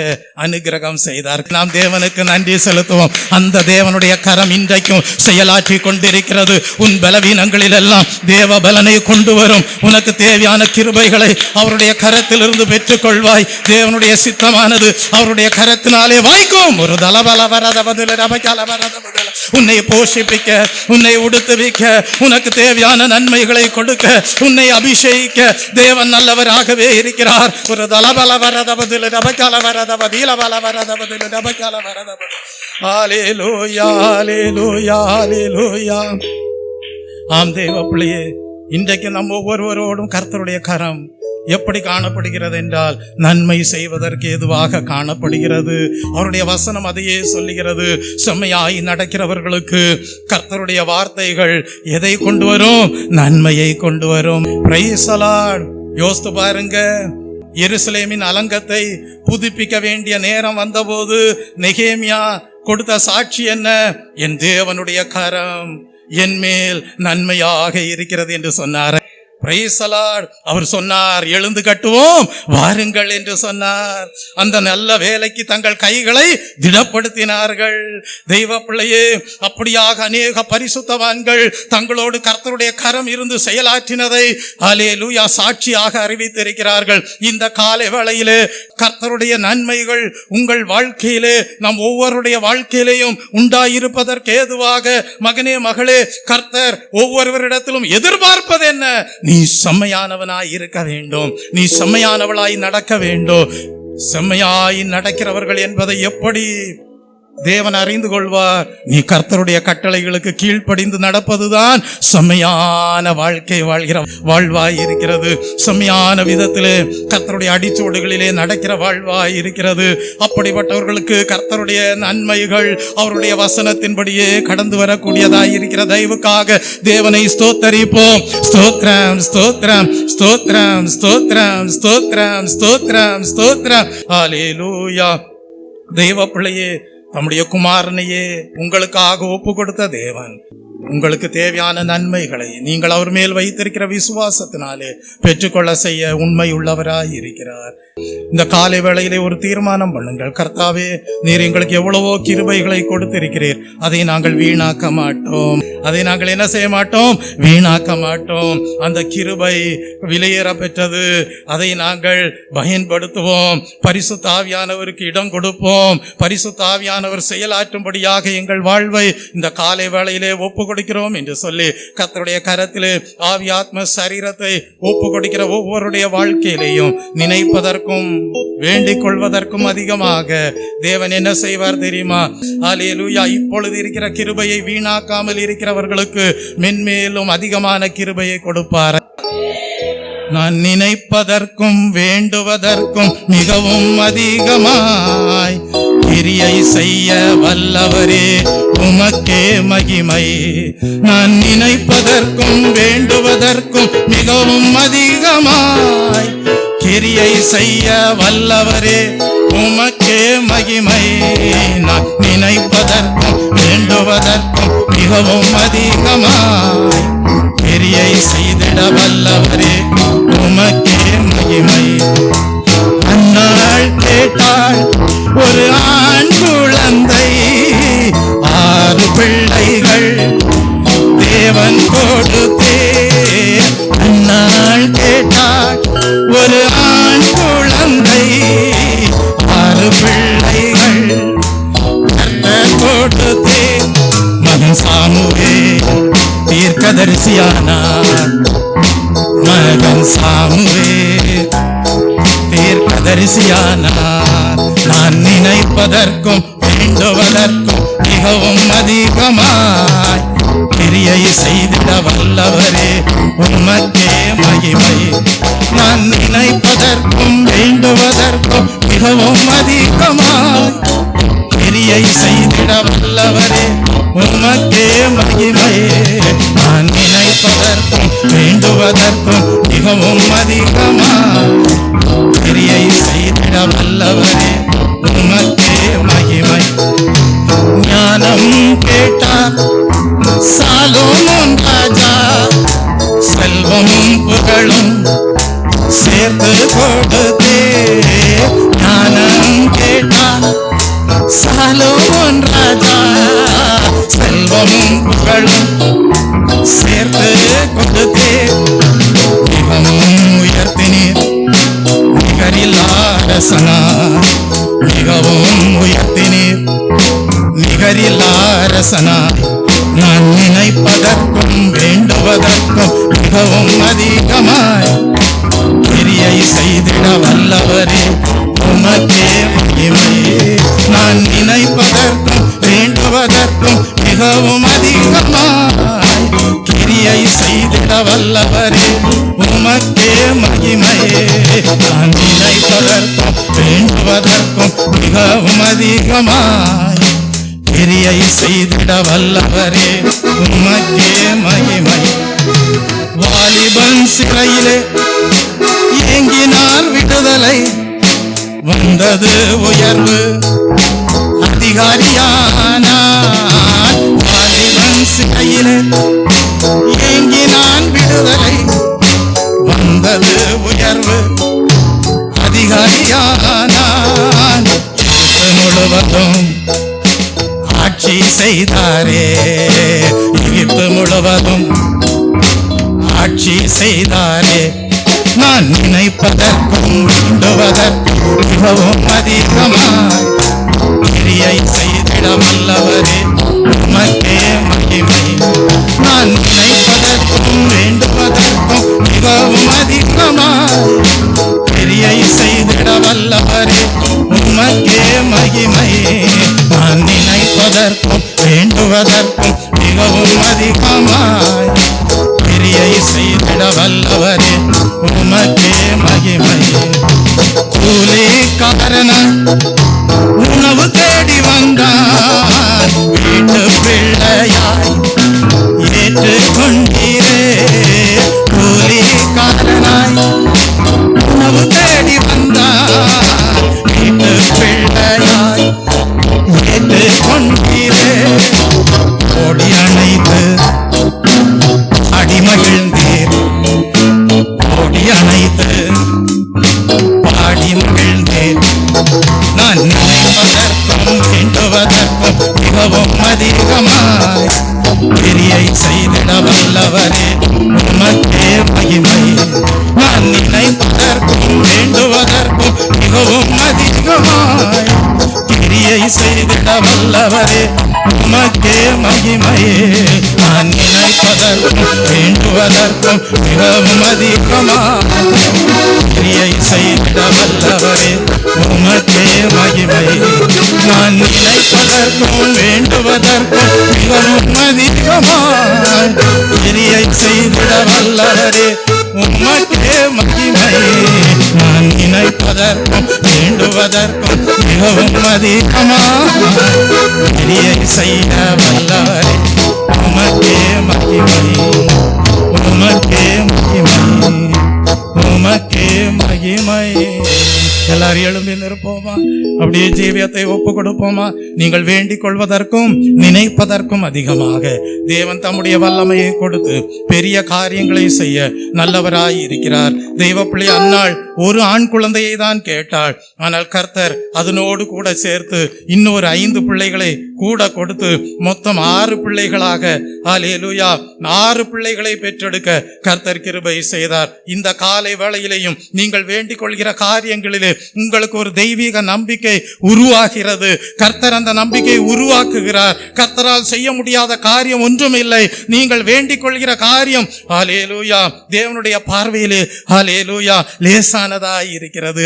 அனுகிரகம் செய்தார். நாம் தேவனுக்கு நன்றி செலுத்துவோம். அந்த தேவனுடைய கரம் இன்றைக்கும் செயலாற்றி கொண்டிருக்கிறது. உன் பலவீனங்களில் எல்லாம் தேவ பலனை கொண்டு வரும். உனக்கு தேவையான கிருபைகளை அவருடைய கரத்திலிருந்து பெற்றுக்கொள்வாய். தேவனுடைய சித்தமானது அவருடைய கரத்தினாலே வாய்க்கும். ஒரு தலபல வரத பதில ரபகல வரத பதில உன்னை போஷிப்பிக்க, உன்னை உடுத்துவிக்க, உனக்கு தேவையான நன்மைகளை கொடுக்க, உன்னை அபிஷேகிக்க தேவன் நல்லவராகவே இருக்கிறார். ஒரு தலபல வரத பதில ரபகல வரத பதில பல வரத பதில ரபகல வரத பதில. ஹல்லேலூயா, ஹல்லேலூயா, ஹல்லேலூயா. ஆம் தேவ பிள்ளையே, இன்றைக்கு நம்ம ஒவ்வொருவரோடும் கர்த்தருடைய கரம் எப்படி காணப்படுகிறது என்றால் நன்மை செய்வதற்கு ஏதுவாக காணப்படுகிறது. அவருடைய வசனம் அதையே சொல்லுகிறது. செம்மையாய் நடக்கிறவர்களுக்கு கர்த்தருடைய வார்த்தைகள் எதை கொண்டு வரும்? நன்மையை கொண்டு வரும். Praise the Lord. யோசித்து பாருங்க, எருசலேமின் அலங்கத்தை புதுப்பிக்க வேண்டிய நேரம் வந்தபோது நெகேமியா கொடுத்த சாட்சி என்ன? என் தேவனுடைய கரம் என் மேல் நன்மையாக இருக்கிறது என்று சொன்னார். Praise the Lord. அவர் சொன்னார், எழுந்து கட்டுவோம் வாருங்கள் என்று சொன்னார். அந்த நல்ல வேலைக்கு தங்கள் கைகளை திடப்படுத்தினார்கள். தெய்வ பிள்ளையே, அப்படியாக அநேக பரிசுத்தவான்கள் தங்களோடு கர்த்தருடைய கரம் இருந்து செயலாற்றினதை ஹல்லேலூயா சாட்சியாக அறிவித்திருக்கிறார்கள். இந்த காலை வேளையிலே கர்த்தருடைய நன்மைகள் உங்கள் வாழ்க்கையிலே, நம் ஒவ்வொருடைய வாழ்க்கையிலேயும் உண்டாயிருப்பதற்கு ஏதுவாக மகனே மகளே, கர்த்தர் ஒவ்வொருவரிடத்திலும் எதிர்பார்ப்பது என்ன? நீ செம்மையானவனாய் இருக்க வேண்டும், நீ செம்மையானவளாய் நடக்க வேண்டும். செம்மையாய் நடக்கிறவர்கள் என்பதை எப்படி தேவன் அறிந்து கொள்வார். நீ கர்த்தருடைய கட்டளைகளுக்கு கீழ்ப்படிந்து நடப்பதுதான் செம்மையான வாழ்க்கை வாழ்கிற வாழ்வாய் இருக்கிறது. செம்மையான விதத்திலே கர்த்தருடைய அடிச்சோடுகளிலே நடக்கிற வாழ்வாய் இருக்கிறது. அப்படிப்பட்டவர்களுக்கு கர்த்தருடைய நன்மைகள் அவருடைய வசனத்தின்படியே கடந்து வரக்கூடியதாய் இருக்கிற தயவுக்காக தேவனை ஸ்தோத்தரிப்போம். ஸ்தோத்ரம் ஸ்தோத்ரம் ஸ்தோத்ரம் ஸ்தோத்ரம் ஸ்தோத்ரம் ஸ்தோத்ரம் ஸ்தோத்ரம். ஹல்லேலூயா. தெய்வ பிள்ளையே, நம்முடைய குமாரனையே உங்களுக்காக ஒப்பு கொடுத்த தேவன் உங்களுக்கு தேவையான நன்மைகளை நீங்கள் அவர் மேல் வைத்திருக்கிற விசுவாசத்தினாலே பெற்றுக்கொள்ள செய்ய உண்மை உள்ளவராய் இருக்கிறார். இந்த காலை வேளையிலே ஒரு தீர்மானம் பண்ணுங்கள். கர்த்தாவே, நீர் எங்களுக்கு எவ்வளவோ கிருபைகளை கொடுத்திருக்கிறீர். அதை நாங்கள் வீணாக்க மாட்டோம். அதை நாங்கள் என்ன செய்ய மாட்டோம்? வீணாக்க மாட்டோம். அந்த கிருபை விலையேற பெற்றது. அதை நாங்கள் பயன்படுத்துவோம். பரிசுத்த ஆவியானவருக்கு இடம் கொடுப்போம். பரிசுத்த ஆவியானவர் செயலாற்றும்படியாக எங்கள் வாழ்வை இந்த காலை வேளையிலே ஒப்பு கொடுக்கிறோம் என்று சொல்லி கர்த்தருடைய கரத்திலே ஆவி ஆத்ம சரீரத்தை ஒப்பு கொடுக்கிற ஒவ்வொருடைய வாழ்க்கையிலேயும் நினைப்பதற்கும் வேண்டிக் கொள்வதற்கும் அதிகமாக தேவன் என்ன செய்வார் தெரியுமா? ஹல்லேலூயா. இப்பொழுது இருக்கிற கிருபையை வீணாக்காமல் இருக்கிறவர்களுக்கு மென்மேலும் அதிகமான கிருபையை கொடுப்பார். நான் நினைப்பதற்கும் வேண்டுவதற்கும் மிகவும் அதிகமாய் கிரியை செய்ய வல்லவரே, உமக்கே மகிமை. நான் நினைப்பதற்கும் வேண்டுவதற்கும் மிகவும் அதிகமாய் கிரியை செய்ய வல்லவரே, உமக்கே மகிமை. நான் நினைப்பதற்கும் வேண்டுவதற்கும் மிகவும் அதிகமாய் கிரியை செய்திட வல்லவரே, உமக்கே மகிமை. அன்னாள் கேட்டாள் ஒரு ஆண் குழந்தை, 6 பிள்ளைகள் தேவன் கொடுத்தே. அன்னாள் கேட்டாள் ஒரு ஆண் குழந்தை, 6 பிள்ளைகள் கர்த்தர் கொடுத்தே. மகன் சாமுவேல் தீர்க்கதரிசியானார். மகன் சாமுவேல் தீர்க்கதரிசியானார். நான் நினைப்பதற்கும் வேண்டுவதற்கும் மிகவும் அதிகமாய் கிரியை செய்திட வல்லவரே, உமக்கே மகிமை. நான் நினைப்பதற்கும் வேண்டுவதற்கும் மிகவும் அதிகமாய் கிரியை செய்திட வல்லவரே, உமக்கே மகிமை. நான் நினைப்பதற்கும் வேண்டுவதற்கும் மிகவும் அதிகமாய் கிரியை செய்திட வல்லவரே, உமக்கே மகிமை. ஞானம் கேட்டார் சாலோமோன் ராஜா, செல்வமும் புகழும் சேர்த்து கொடுத்தே. ஞானம் கேட்டார் சாலோமோன் ராஜா, செல்வமும் புகழும் சேர்த்து கொடுத்தே. மிகவும் உயர்த்தினீர் நிகரில்லாரசனார், மிகவும் உயர்த்தினீர் நிகரில்லாரசனார். நான் நினைப்பதற்கும் வேண்டுவதற்கும் மிகவும் அதிகமாய் கிரியை செய்திட வல்லவரே, உமக்கே மகிமை. நான் நினைப்பதற்கும் வேண்டுவதற்கும் மிகவும் அதிகமாய் கிரியை செய்திட வல்லவரே, உமக்கே மகிமை. நான் நினைப்பதற்கும் வேண்டுவதற்கும் மிகவும் அதிகமாய் கிரியை செய்திட வல்லவரே, உமக்கே மகிமை. வாலிபன் சிறையிலே ஏங்கினார் விடுதலை, வந்தது உயர்வு அதிகாரியானான். வாலிபன் சிறையிலே ஏங்கினான் விடுதலை, வந்தது உயர்வு அதிகாரியானான். முழுவதும் ஆட்சி செய்தாரே, எகிப்து முழுவதும் ஆட்சி செய்தாரே. நான் நினைப்பதற்கும் வேண்டுவதற்கும் மிகவும் அதிகமாய் கிரியை செய்திட வல்லவரே, உமக்கே மகிமை. நான் நினைப்பதற்கும் வேண்டுவதற்கும் மிகவும் அதிகமாய் கிரியை செய்திட வல்லவரே, உமக்கே மகிமை. நான் மிகவும் அதிகமாய் கிரியை செய்திட வல்லவரே உமக்கே மகிமை. நான் நினைப்பதற்கும் வேண்டுவதற்கும் மிகவும் அதிகமாய் கிரியை செய்திட வல்லவரே உமக்கே மகிமையே. நான் நினைப்பதற்கும் வேண்டுவதற்கும் மிகவும் அதிகமாய் கிரியை செய்திட வல்லவரே உமக்கே மகிமை. நான் நினைப்பதற்கும் வேண்டுவதற்கும் மிகவும் அதிகமாய் கிரியை செய்திட வல்லவரே உமக்கே மகிமை. நான் நினைப்பதற்கும் வேண்டுவதற்கும் மிகவும் அதிகமாய் கிரியை செய்ய வல்லவரே உமக்கே மகிமை. உமக்கே மகிமை, உமக்கே மகிமை. எல்லாரும் எழும்பி நிற்போமா? அப்படியே ஜீவியத்தை ஒப்பு கொடுப்போமா? நீங்கள் வேண்டிக் கொள்வதற்கும் நினைப்பதற்கும் அதிகமாக தேவன் தம்முடைய வல்லமையை கொடுத்து பெரிய காரியங்களை செய்ய நல்லவராய் இருக்கிறார். தெய்வ பிள்ளை அன்னாள் ஒரு ஆண் குழந்தையை தான் கேட்டாள். ஆனால் கர்த்தர் அதனோடு கூட சேர்த்து இன்னொரு 5 பிள்ளைகளை கூட கொடுத்து மொத்தம் 6 பிள்ளைகளாக ஹல்லேலூயா 6 பிள்ளைகளை பெற்றெடுக்க கர்த்தர் கிருபை செய்தார். இந்த காலை வேளையிலேயும் நீங்கள் வேண்டிக் கொள்கிற காரியங்களிலே உங்களுக்கு ஒரு தெய்வீக நம்பிக்கை உருவாகிறது. கர்த்தர் அந்த நம்பிக்கை உருவாக்குகிறார். கர்த்தரால் செய்ய முடியாத காரியம் ஒன்றும் இல்லை. நீங்கள் வேண்டிக் கொள்கிற காரியம் ஹல்லேலூயா தேவனுடைய பார்வையிலே ஹல்லேலூயா லேசானதாய் இருக்கிறது.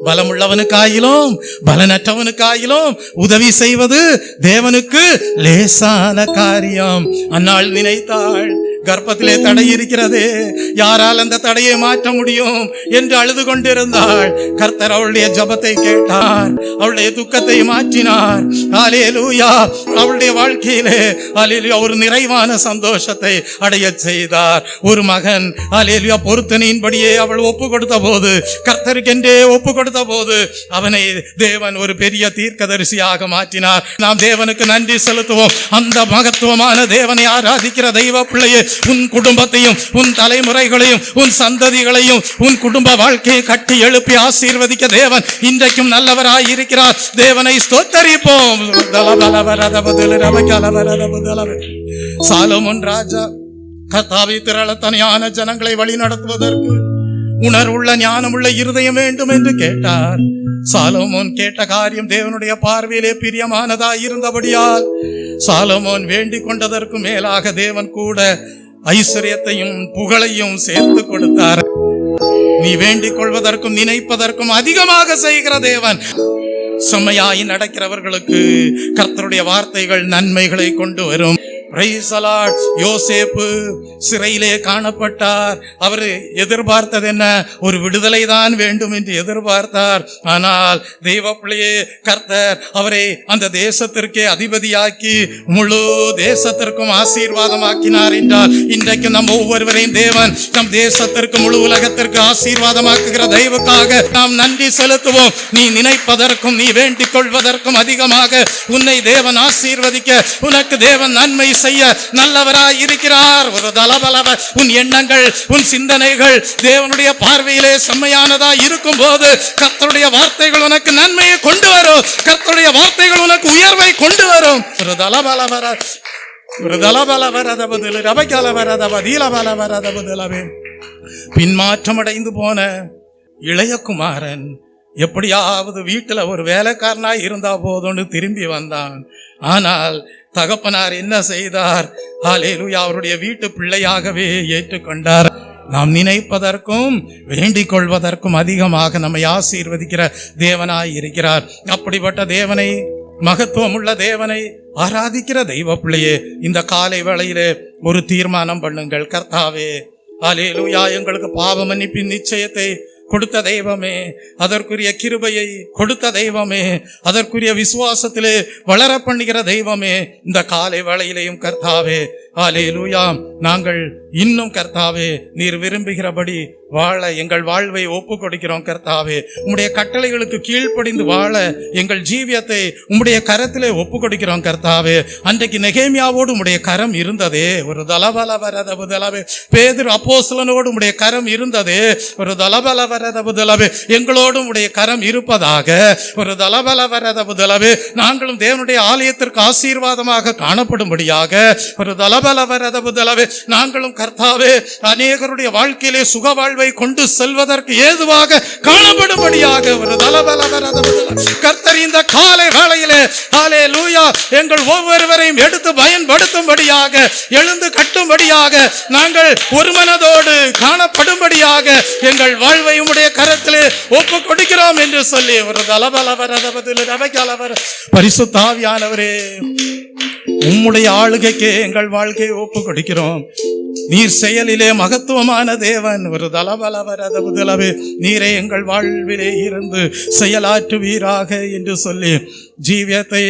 பலமுள்ளவனுக்காயிலும் பலனற்றவனுக்காயிலும் உதவி செய்வது தேவனுக்கு லேசான காரியம். அன்னாள் நினைத்தாள், கர்ப்பத்திலே தடை இருக்கிறது, யாரால் அந்த தடையை மாற்ற முடியும் என்று அழுது கொண்டிருந்தாள். கர்த்தர் அவளுடைய ஜெபத்தை கேட்டார், அவளுடைய துக்கத்தை மாற்றினார். ஹல்லேலூயா அவளுடைய வாழ்க்கையிலே ஹல்லேலூயா ஒரு நிறைவான சந்தோஷத்தை அடைய செய்தார். ஒரு மகன் ஹல்லேலூயா பொருத்தனையின்படியே அவள் ஒப்பு கொடுத்த போது, கர்த்தருக்கென்றே ஒப்பு கொடுத்த போது அவனை தேவன் ஒரு பெரிய தீர்க்கதரிசியாக மாற்றினார். நாம் தேவனுக்கு நன்றி செலுத்துவோம். அந்த மகத்துவமான தேவனை ஆராதிக்கிற தெய்வ பிள்ளையே, உன் குடும்பத்தையும் உன் தலைமுறைகளையும் உன் சந்ததிகளையும் உன் குடும்ப வாழ்க்கையை கட்டி எழுப்பி ஆசீர்வதிக்க தேவன் இன்றைக்கும் நல்லவராய் இருக்கிறார். தேவனை ஸ்தோத்தரிப்போம். சாலமோன் ராஜா கர்த்தாவே திரளத்தனையான ஜனங்களை வழி நடத்துவதற்கு உணர்வுள்ள ஞானமுள்ள இருதயம் வேண்டும் என்று கேட்டார். சாலமோன் கேட்ட காரியம் தேவனுடைய பார்வையிலே பிரியமானதாய் இருந்தபடியால் சாலமோன் வேண்டிக் கொண்டதற்கு மேலாக தேவன் கூட ஐஸ்வர்யத்தையும் புகழையும் சேர்த்து கொடுத்தார். நீ வேண்டிக் கொள்வதற்கும் நினைப்பதற்கும் அதிகமாக செய்கிற தேவன். செம்மையாய் நடக்கிறவர்களுக்கு கர்த்தருடைய வார்த்தைகள் நன்மைகளை கொண்டு வரும். யோசேப்பு சிறையிலே காணப்பட்டார். அவர் எதிர்பார்த்தது என்ன? ஒரு விடுதலை தான் வேண்டும் என்று எதிர்பார்த்தார். ஆனால் தெய்வ பிள்ளையே, கர்த்தர் அவரை அந்த தேசத்திற்கே அதிபதியாக்கி முழு தேசத்திற்கும் ஆசீர்வாதமாக்கினார் என்றால், இன்றைக்கு நம் ஒவ்வொருவரையும் தேவன் நம் தேசத்திற்கு முழு உலகத்திற்கு ஆசீர்வாதமாக்குகிற தெய்வத்துக்காக நாம் நன்றி செலுத்துவோம். நீ நினைப்பதற்கும் நீ வேண்டிக் கொள்வதற்கும் அதிகமாக உன்னை தேவன் ஆசீர்வதிக்க, உனக்கு தேவன் நன்மை செய்ய நல்லவராய் இருக்கிறார். ஒரு தலபலவ உன் எண்ணங்கள் உன் சிந்தனைகள் தேவனுடைய பார்வையிலே செம்மையானதாய் இருக்கும் போது கர்த்தருடைய வார்த்தைகள் உனக்கு நன்மையை கொண்டு வரும். கர்த்தருடைய வார்த்தைகள் உனக்கு உயர்வை கொண்டு வரும். ஒரு தலபலவர ஒரு தலபலவரத பதில் ரபகலவரத பதிலபலவரத பதிலவே. பின்மாற்றமடைந்து போன இளையகுமாரன் எப்படியாவது வீட்டுல ஒரு வேலைக்காரனாய் இருந்தா போதும்னு திரும்பி வந்தான். ஆனால் தகப்பனார் என்ன செய்தார்? ஹல்லேலூயா அவருடைய வீட்டு பிள்ளையாகவே ஏற்றுக்கொண்டார். நாம் நினைப்பதற்கும் வேண்டிக் கொள்வதற்கும் அதிகமாக நம்மை ஆசீர்வதிக்கிற தேவனாய் இருக்கிறார். அப்படிப்பட்ட தேவனை, மகத்துவம் உள்ள தேவனை ஆராதிக்கிற தெய்வ பிள்ளையே, இந்த காலை வேளையிலே ஒரு தீர்மானம் பண்ணுங்கள். கர்த்தாவே ஹல்லேலூயா எங்களுக்கு பாவ மன்னிப்பின் நிச்சயத்தை கொடுத்த தெய்வமே, அதற்குரிய கிருபையை கொடுத்த தெய்வமே, அதற்குரிய விசுவாசத்திலே வளர பண்ணுகிற தெய்வமே, இந்த காலை வேளையிலேயும் கர்த்தாவே ஹல்லேலூயா. நாங்கள் இன்னும் கர்த்தாவே நீர் விரும்புகிறபடி வாழ எங்கள் வாழ்வை ஒப்பு கொடுக்கிறோம் கர்த்தாவே. உம்முடைய கட்டளைகளுக்கு கீழ்ப்படிந்து வாழ எங்கள் ஜீவியத்தை உம்முடைய கரத்திலே ஒப்பு கொடுக்கிறோம் கர்த்தாவே. அன்றைக்கு நெகேமியாவோடு உம்முடைய கரம் இருந்ததே, ஒரு தலபலவரதபுதலவே. பேதுரு அப்போஸ்தலனோடு உம்முடைய கரம் இருந்ததே, ஒரு தலபலவரதபுதலவே. எங்களோடும் உம்முடைய கரம் இருப்பதாக, ஒரு தலபலவரதபுதலவே. நாங்களும் தேவனுடைய ஆலயத்திற்கு ஆசீர்வாதமாக காணப்படும்படியாக, ஒரு தலபலவரதபுதலவே. நாங்களும் கர்த்தாவே அநேகருடைய வாழ்க்கையிலே சுக வாழ்வை கொண்டு செல்வதற்கு ஏதுவாக காணப்படும்படியாக, ஒரு கர்த்தர் இந்த காலை வேளையிலே ஹல்லேலூயா எங்கள் ஒவ்வொருவரையும் எடுத்து பயன்படுத்தும்படியாக, எழுந்து கட்டும்படியாக, நாங்கள் ஒரு மனதோடு காணப்படும்படியாக எங்கள் வாழ்வை உம்முடைய கரத்திலே ஒப்பு கொடுக்கிறோம் என்று சொல்லி, ஒரு பரிசுத்த ஆவியானவரே உம்முடைய ஆளுகைக்கே எங்கள் வாழ்க்கையை ஒப்பு கொடுக்கிறோம். நீர் செயலிலே மகத்துவமான தேவன், ஒரு தலபலவரதபுதலவே. நீரே எங்கள் வாழ்விலே இருந்து செயலாற்றுவீராக என்று சொல்லி ஜீவியத்தை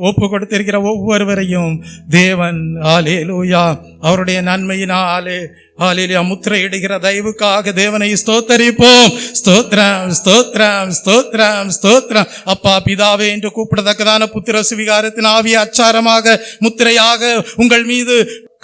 ஒப்பு கொடுத்திருக்கிற ஒவ்வொருவரையும் தேவன் ஹல்லேலூயா அவருடைய நன்மையினாலே ஹல்லேலூயா முத்திரையிடுகிற தயவுக்காக தேவனை ஸ்தோத்தரிப்போம். ஸ்தோத்திரம் ஸ்தோத்திரம் ஸ்தோத்திரம் ஸ்தோத்திரம். அப்பா பிதாவே என்று கூப்பிடத்தக்கதான புத்திர சுவிகாரத்தின் ஆவிய அச்சாரமாக முத்திரையாக உங்கள் மீது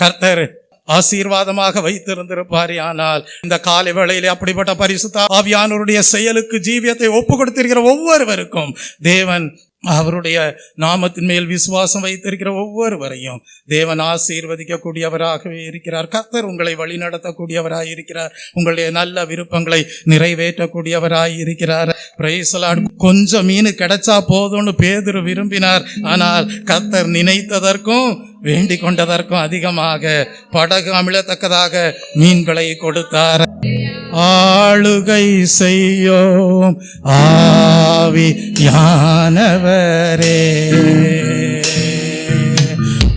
கர்த்தர் ஆசீர்வாதமாக வைத்திருந்திருப்பாரே. ஆனால் இந்த காலை வேளையிலே அப்படிப்பட்ட பரிசுத்த ஆவியானவருடைய செயலுக்கு ஜீவியத்தை ஒப்பு கொடுத்திருக்கிற ஒவ்வொருவருக்கும் தேவன் அவருடைய நாமத்தின் மேல் விசுவாசம் வைத்திருக்கிற ஒவ்வொருவரையும் தேவன் ஆசீர்வதிக்க கூடியவராகவே இருக்கிறார். கர்த்தர் உங்களை வழி நடத்தக்கூடியவராய் இருக்கிறார். உங்களுடைய நல்ல விருப்பங்களை நிறைவேற்றக்கூடியவராய் இருக்கிறார். Praise the Lord. கொஞ்சம் மீன் கிடைச்சா போதும்னு பேதுரு விரும்பினார். ஆனால் கர்த்தர் நினைத்ததற்கும் வேண்டிக் கொண்டதற்கும் அதிகமாக படகு அமிழத்தக்கதாக மீன்களை கொடுத்தார். ஆளுகை செய்யோம் ஆவியானவரே,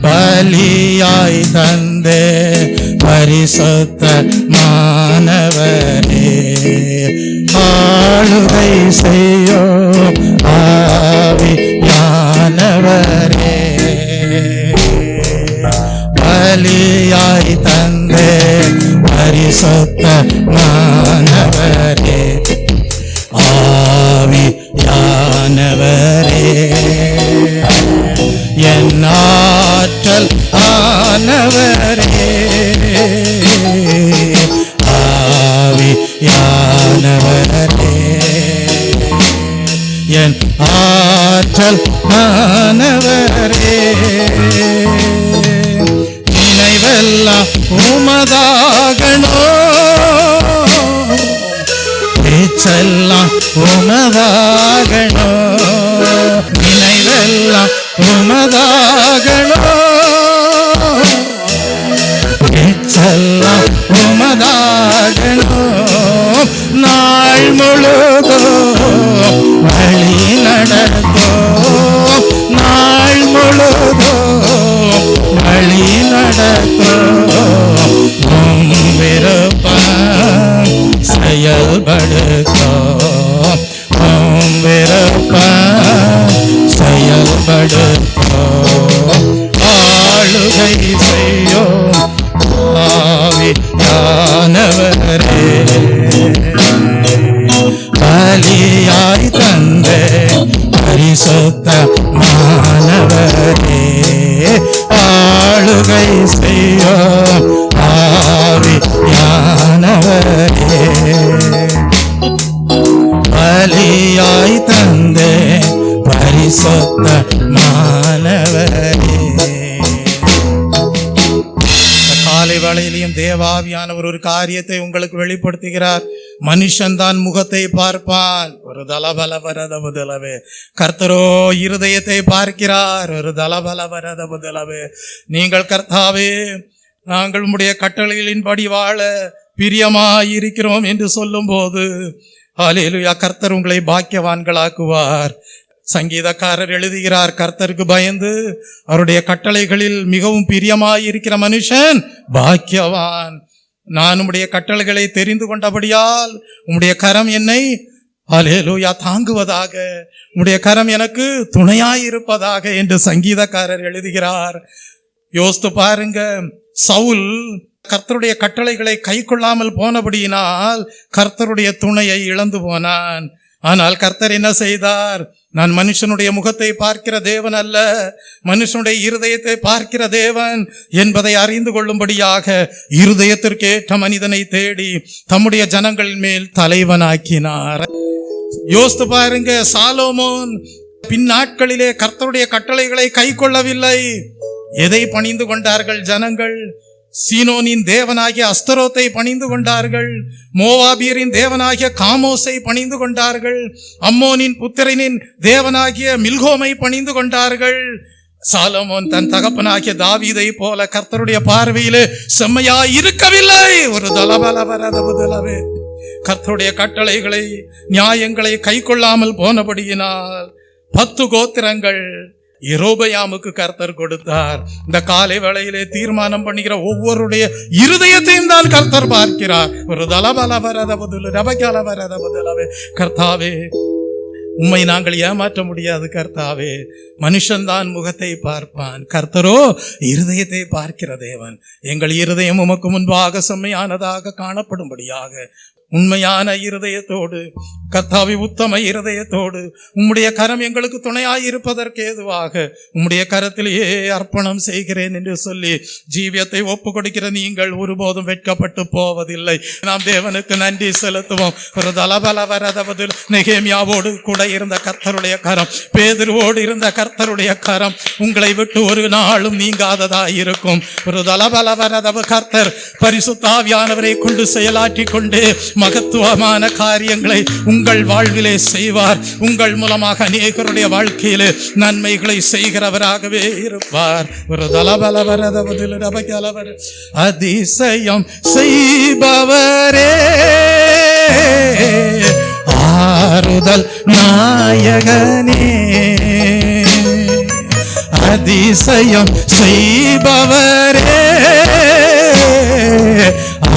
பலியாய் தந்தே பரிசுத்தமானவரே. ஆளுகை செய்யோம் ஆவியானவரே, பலியாய் தந்தே பரிசுத்தமானவரே. ஆவியானவரே என் ஆற்றல் ஆனவரே, ஆவியானவரே என் ஆற்றல் ஆனவரே. நினைவெல்லாம் உமதாகணோ, பேச்செல்லாம் உமதாகணோ, நினைவெல்லாம் உமதாகணோ, பேச்செல்லாம் உமதாகணோ. நாள் முழுதும் வழி நடத்தோ, நாள் முழுதும் வழி நடத்தோ. விருப்பம் செயல்படுத்தோ, விருப்பம் செயல்படுத்தோ. ஆளுகை செய்யோ ஆவியானவரே, பலியாய் தந்தே பரிசுத்தமானவரே. ஆளுகை செய்யோ ஆவியானவரே, பலியாய் தந்தே பரிசுத்தமானவரே. காலை வேளையிலையும் தேவாவியானவர் ஒரு காரியத்தை உங்களுக்கு வெளிப்படுத்துகிறார். மனுஷன்தான் முகத்தை பார்ப்பான், ஒரு தலபலவரதபுதலவே. கர்த்தரோ இருதயத்தை பார்க்கிறார், ஒரு தலபலவரதபுதலவே. நீங்கள் கர்த்தாவே நாங்கள் உம்முடைய கட்டளைகளின்படி வாழ பிரியமாயிருக்கிறோம் என்று சொல்லும் போது ஹல்லேலூயா கர்த்தர் உங்களை பாக்கியவான்களாக்குவார். சங்கீதக்காரர் எழுதுகிறார், கர்த்தருக்கு பயந்து அவருடைய கட்டளைகளில் மிகவும் பிரியமாயிருக்கிற மனுஷன் பாக்கியவான். நான் உம்முடைய கட்டளைகளை தெரிந்து கொண்டபடியால் உம்முடைய கரம் என்னை ஹல்லேலூயா தாங்குவதாக, உம்முடைய கரம் எனக்கு துணையாயிருப்பதாக என்று சங்கீதக்காரர் எழுதுகிறார். யோசித்து பாருங்க, சவுல் கர்த்தருடைய கட்டளைகளை கை கொள்ளாமல் போனபடியினால் கர்த்தருடைய துணையை இழந்து போனான். ஆனால் கர்த்தர் என்ன செய்தார்? நான் மனுஷனுடைய முகத்தை பார்க்கிற தேவன் அல்ல, மனுஷனுடைய இருதயத்தை பார்க்கிற தேவன் என்பதை அறிந்து கொள்ளும்படியாக இருதயத்திற்கேற்ற மனிதனை தேடி தம்முடைய ஜனங்கள் மேல் தலைவனாக்கினார். யோசித்து பாருங்க, சாலோமோன் பின் நாட்களிலே கர்த்தருடைய கட்டளைகளை கை கொள்ளவில்லை. எதை பணிந்து கொண்டார்கள் ஜனங்கள்? சீனோனின் தேவனாகிய அஸ்தரோத்தை பணிந்து கொண்டார்கள். மோவாபியரின் தேவனாகிய காமோஸை பணிந்து கொண்டார்கள். அம்மோனின் புத்திரனின் தேவனாகிய மில்கோமை பணிந்து கொண்டார்கள். சாலமோன் தன் தகப்பனாகிய தாவீதை போல கர்த்தருடைய பார்வையிலே செம்மையாய் இருக்கவில்லை. ஒரு தலபலவரதபுதலவே கர்த்தருடைய கட்டளைகளை நியாயங்களை கை கொள்ளாமல் போனபடியினால் 10 கோத்திரங்கள் யெரொபெயாமுக்கு கர்த்தர் கொடுத்தார். இந்த காலை வேளையிலே தீர்மானம் பண்ணுகிற ஒவ்வொருடைய இருதயத்தையும் தான் கர்த்தர் பார்க்கிறார். ஒரு தலபலவரதபுதலவே கர்த்தாவே, உம்மை நாங்கள் ஏமாற்ற முடியாது கர்த்தாவே. மனுஷன்தான் முகத்தை பார்ப்பான், கர்த்தரோ இருதயத்தை பார்க்கிற தேவன். எங்கள் இருதயம் உமக்கு முன்பாக செம்மையானதாக காணப்படும்படியாக உண்மையான இருதயத்தோடு கர்த்தாவே, உத்தம இருதயத்தோடு உம்முடைய கரம் எங்களுக்கு துணையாய் இருப்பதற்கு ஏதுவாக உம்முடைய கரத்திலேயே அர்ப்பணம் செய்கிறேன் என்று சொல்லி ஜீவியத்தை ஒப்பு கொடுக்கிற நீங்கள் ஒருபோதும் வெட்கப்பட்டு போவதில்லை. நாம் தேவனுக்கு நன்றி செலுத்துவோம். ஒரு தலபலவரதபுதல் நெகேமியாவோடு கூட இருந்த கர்த்தருடைய கரம், பேதுருவோடு இருந்த கர்த்தருடைய கரம் உங்களை விட்டு ஒரு நாளும் நீங்காததாய் இருக்கும். ஒரு தலபலவரதபு கர்த்தர் பரிசுத்த ஆவியானவரை கொண்டு செயலாற்றி கொண்டு மகத்துவமான காரியங்களை உங்கள் வாழ்விலே செய்வார். உங்கள் மூலமாக அநேகருடைய வாழ்க்கையிலே நன்மைகளை செய்கிறவராகவே இருப்பார். ஒரு தலபலவரதபுதல் ரபகலவர் அதிசயம் செய்பவரே, ஆறுதல் நாயகனே, அதிசயம் செய்பவரே,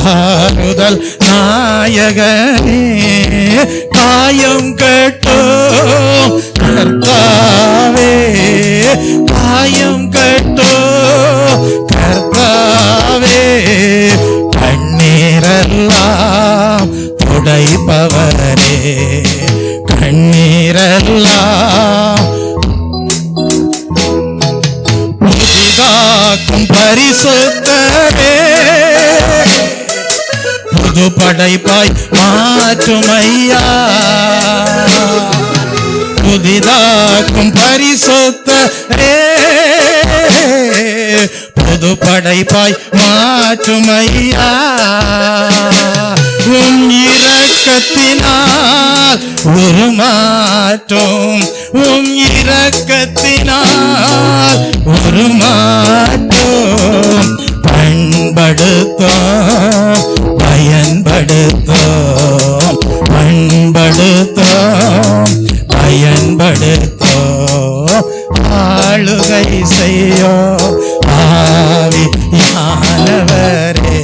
ஆறுதல் நாயகனே, காயம் கட்டோம் கர்த்தாவே, காயம் கட்டோம் கர்த்தாவே, கண்ணீரெல்லாம் துடைப்பவரே, கண்ணீரெல்லாம் புதிதாக்கும் பரிசுத்தரே, புது படைப்பாய் மாற்றும் ஐயா, புதிதாக்கும் பரிசுத்தரே, புது படைப்பாய் மாற்றும் ஐயா, உம் இரக்கத்தினால் ஒரு மாற்றம், உம் இரக்கத்தினால் ஒரு மாற்றம், பண்படுத்தோம் பயன்படுத்தோம், பண்படுத்தோம் பயன்படுத்தோம், ஆளுகை செய்யோ ஆவியானவரே,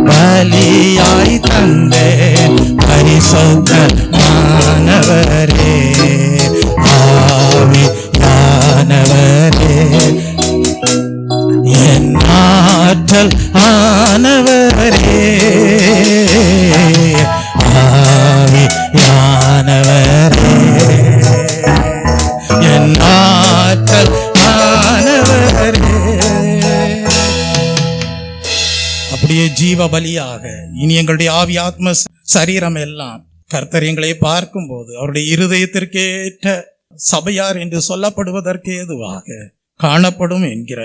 பலியாய் தந்தேன் பரிசுத்தமானவரே, ஆவியானவரே, என் ஆற்றல் ஆனவரே, ஆவியானவரே, என் ஆற்றல் ஆனவரே. அப்படியே ஜீவ பலியாக இனி எங்களுடைய ஆவி ஆத்ம சரீரம் எல்லாம் கர்த்தர் எங்களை பார்க்கும் போது அவருடைய இருதயத்திற்கேற்ற சபையார் என்று சொல்லப்படுவதற்கு ஏதுவாக காணப்படும் என்கிற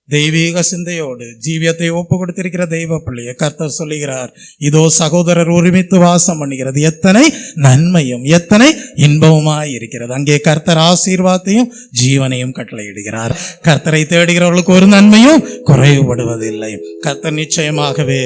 தெய்வீக சிந்தையோடு ஜீவியத்தை ஒப்பு கொடுத்திருக்கிற தெய்வ பிள்ளையை கர்த்தர் சொல்லுகிறார், இதோ சகோதரர் ஒருமித்து வாசம் பண்ணுகிறது, எத்தனை நன்மையும் எத்தனை இன்பமுமாய் இருக்கிறது. அங்கே கர்த்தர் ஆசீர்வாதத்தையும் ஜீவனையும் கட்டளையிடுகிறார். கர்த்தரை தேடுகிறவர்களுக்கு ஒரு நன்மையும் குறைவுபடுவதில்லை. கர்த்தர் நிச்சயமாகவே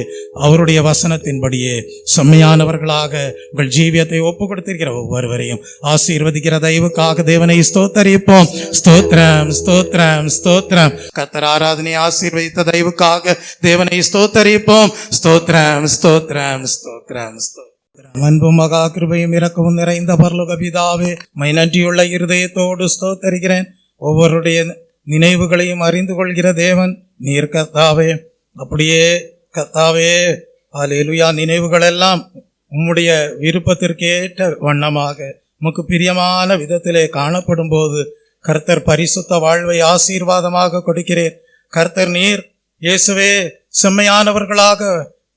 அவருடைய வசனத்தின்படியே செம்மையானவர்களாக உங்கள் ஜீவியத்தை ஒப்பு கொடுத்திருக்கிற ஒவ்வொருவரையும் ஆசீர்வதிக்கிற தயவுக்காக தேவனை ஸ்தோத்தரிப்போம். ஸ்தோத்திரம் ஸ்தோத்திரம் ஸ்தோத்திரம். கர்த்தர் ஆராதனை ஆசீர்வதித்த தயவுக்காக தேவனை ஸ்தோத்தரிப்போம். ஸ்தோத்திரம் ஸ்தோத்திரம் ஸ்தோத்திரம் ஸ்தோத்திரம். அன்பும் மகா கிருபையும் இரக்கமும் நிறைந்த பரலோக பிதாவே, மை நன்றியுள்ள இருதயத்தோடு ஸ்தோத்தரிக்கிறேன். ஒவ்வொருடைய நினைவுகளையும் அறிந்து கொள்கிற தேவன், நீர் கர்த்தாவே அப்படியே கர்த்தாவே அல்லேலூயா நினைவுகள் எல்லாம் உம்முடைய விருப்பத்திற்கேற்ற வண்ணமாக உமக்கு பிரியமான விதத்திலே காணப்படும் போது கர்த்தர் பரிசுத்த வாழ்வை ஆசீர்வாதமாக கொடுக்கிறேன். கர்த்தர் நீர் இயேசுவே செம்மையானவர்களாக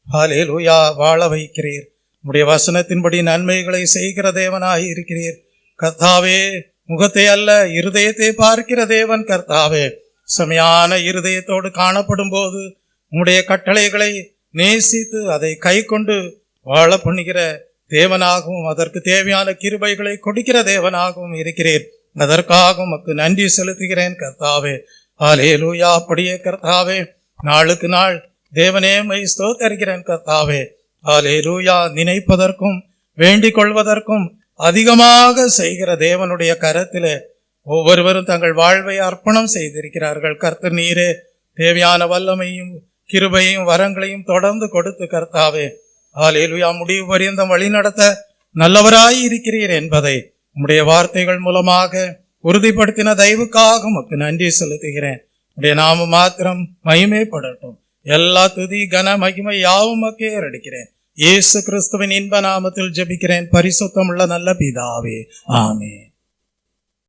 அல்லேலூயா வாழ வைக்கிறீர். உம்முடைய வசனத்தின்படி நன்மைகளை செய்கிற தேவனாய் இருக்கிறீர். கர்த்தாவே முகத்தை அல்ல இருதயத்தை பார்க்கிற தேவன். கர்த்தாவே செம்மையான இருதயத்தோடு காணப்படும் போது உம்முடைய கட்டளைகளை நேசித்து அதை கை கொண்டு வாழ பண்ணுகிற தேவனாகவும் அதற்கு தேவையான கிருபைகளை கொடுக்கிற தேவனாகவும் இருக்கிறீர். அதற்காக உமக்கு நன்றி செலுத்துகிறேன் கர்த்தாவே. அல்லேலூயா. அப்படியே கர்த்தாவே நாளுக்கு நாள் தேவனே மை ஸ்தோத்தரிக்கிறேன் கர்த்தாவே. அல்லேலூயா. நினைப்பதற்கும் வேண்டிக் கொள்வதற்கும் அதிகமாக செய்கிற தேவனுடைய கரத்திலே ஒவ்வொருவரும் தங்கள் வாழ்வை அர்ப்பணம் செய்திருக்கிறார்கள். கர்த்தர் நீரே தேவையான வல்லமையும் கிருபையும் வரங்களையும் தொடர்ந்து கொடுத்து கர்த்தாவே அல்லேலூயா முடிவு பரியந்தம் வழி நடத்த நல்லவராய் இருக்கிறீர் என்பதை உம்முடைய வார்த்தைகள் மூலமாக உறுதிப்படுத்தின தயவுக்காக உமக்கு நன்றி செலுத்துகிறேன். உடைய நாம மாத்திரம் மகிமைப்படட்டும். எல்லா துதி கன மகிமை யாவும் மக்கே ஏறெடுக்கிறேன். இயேசு கிறிஸ்துவின் இன்ப நாமத்தில் ஜெபிக்கிறேன் பரிசுத்தமுள்ள நல்ல பிதாவே, ஆமென்.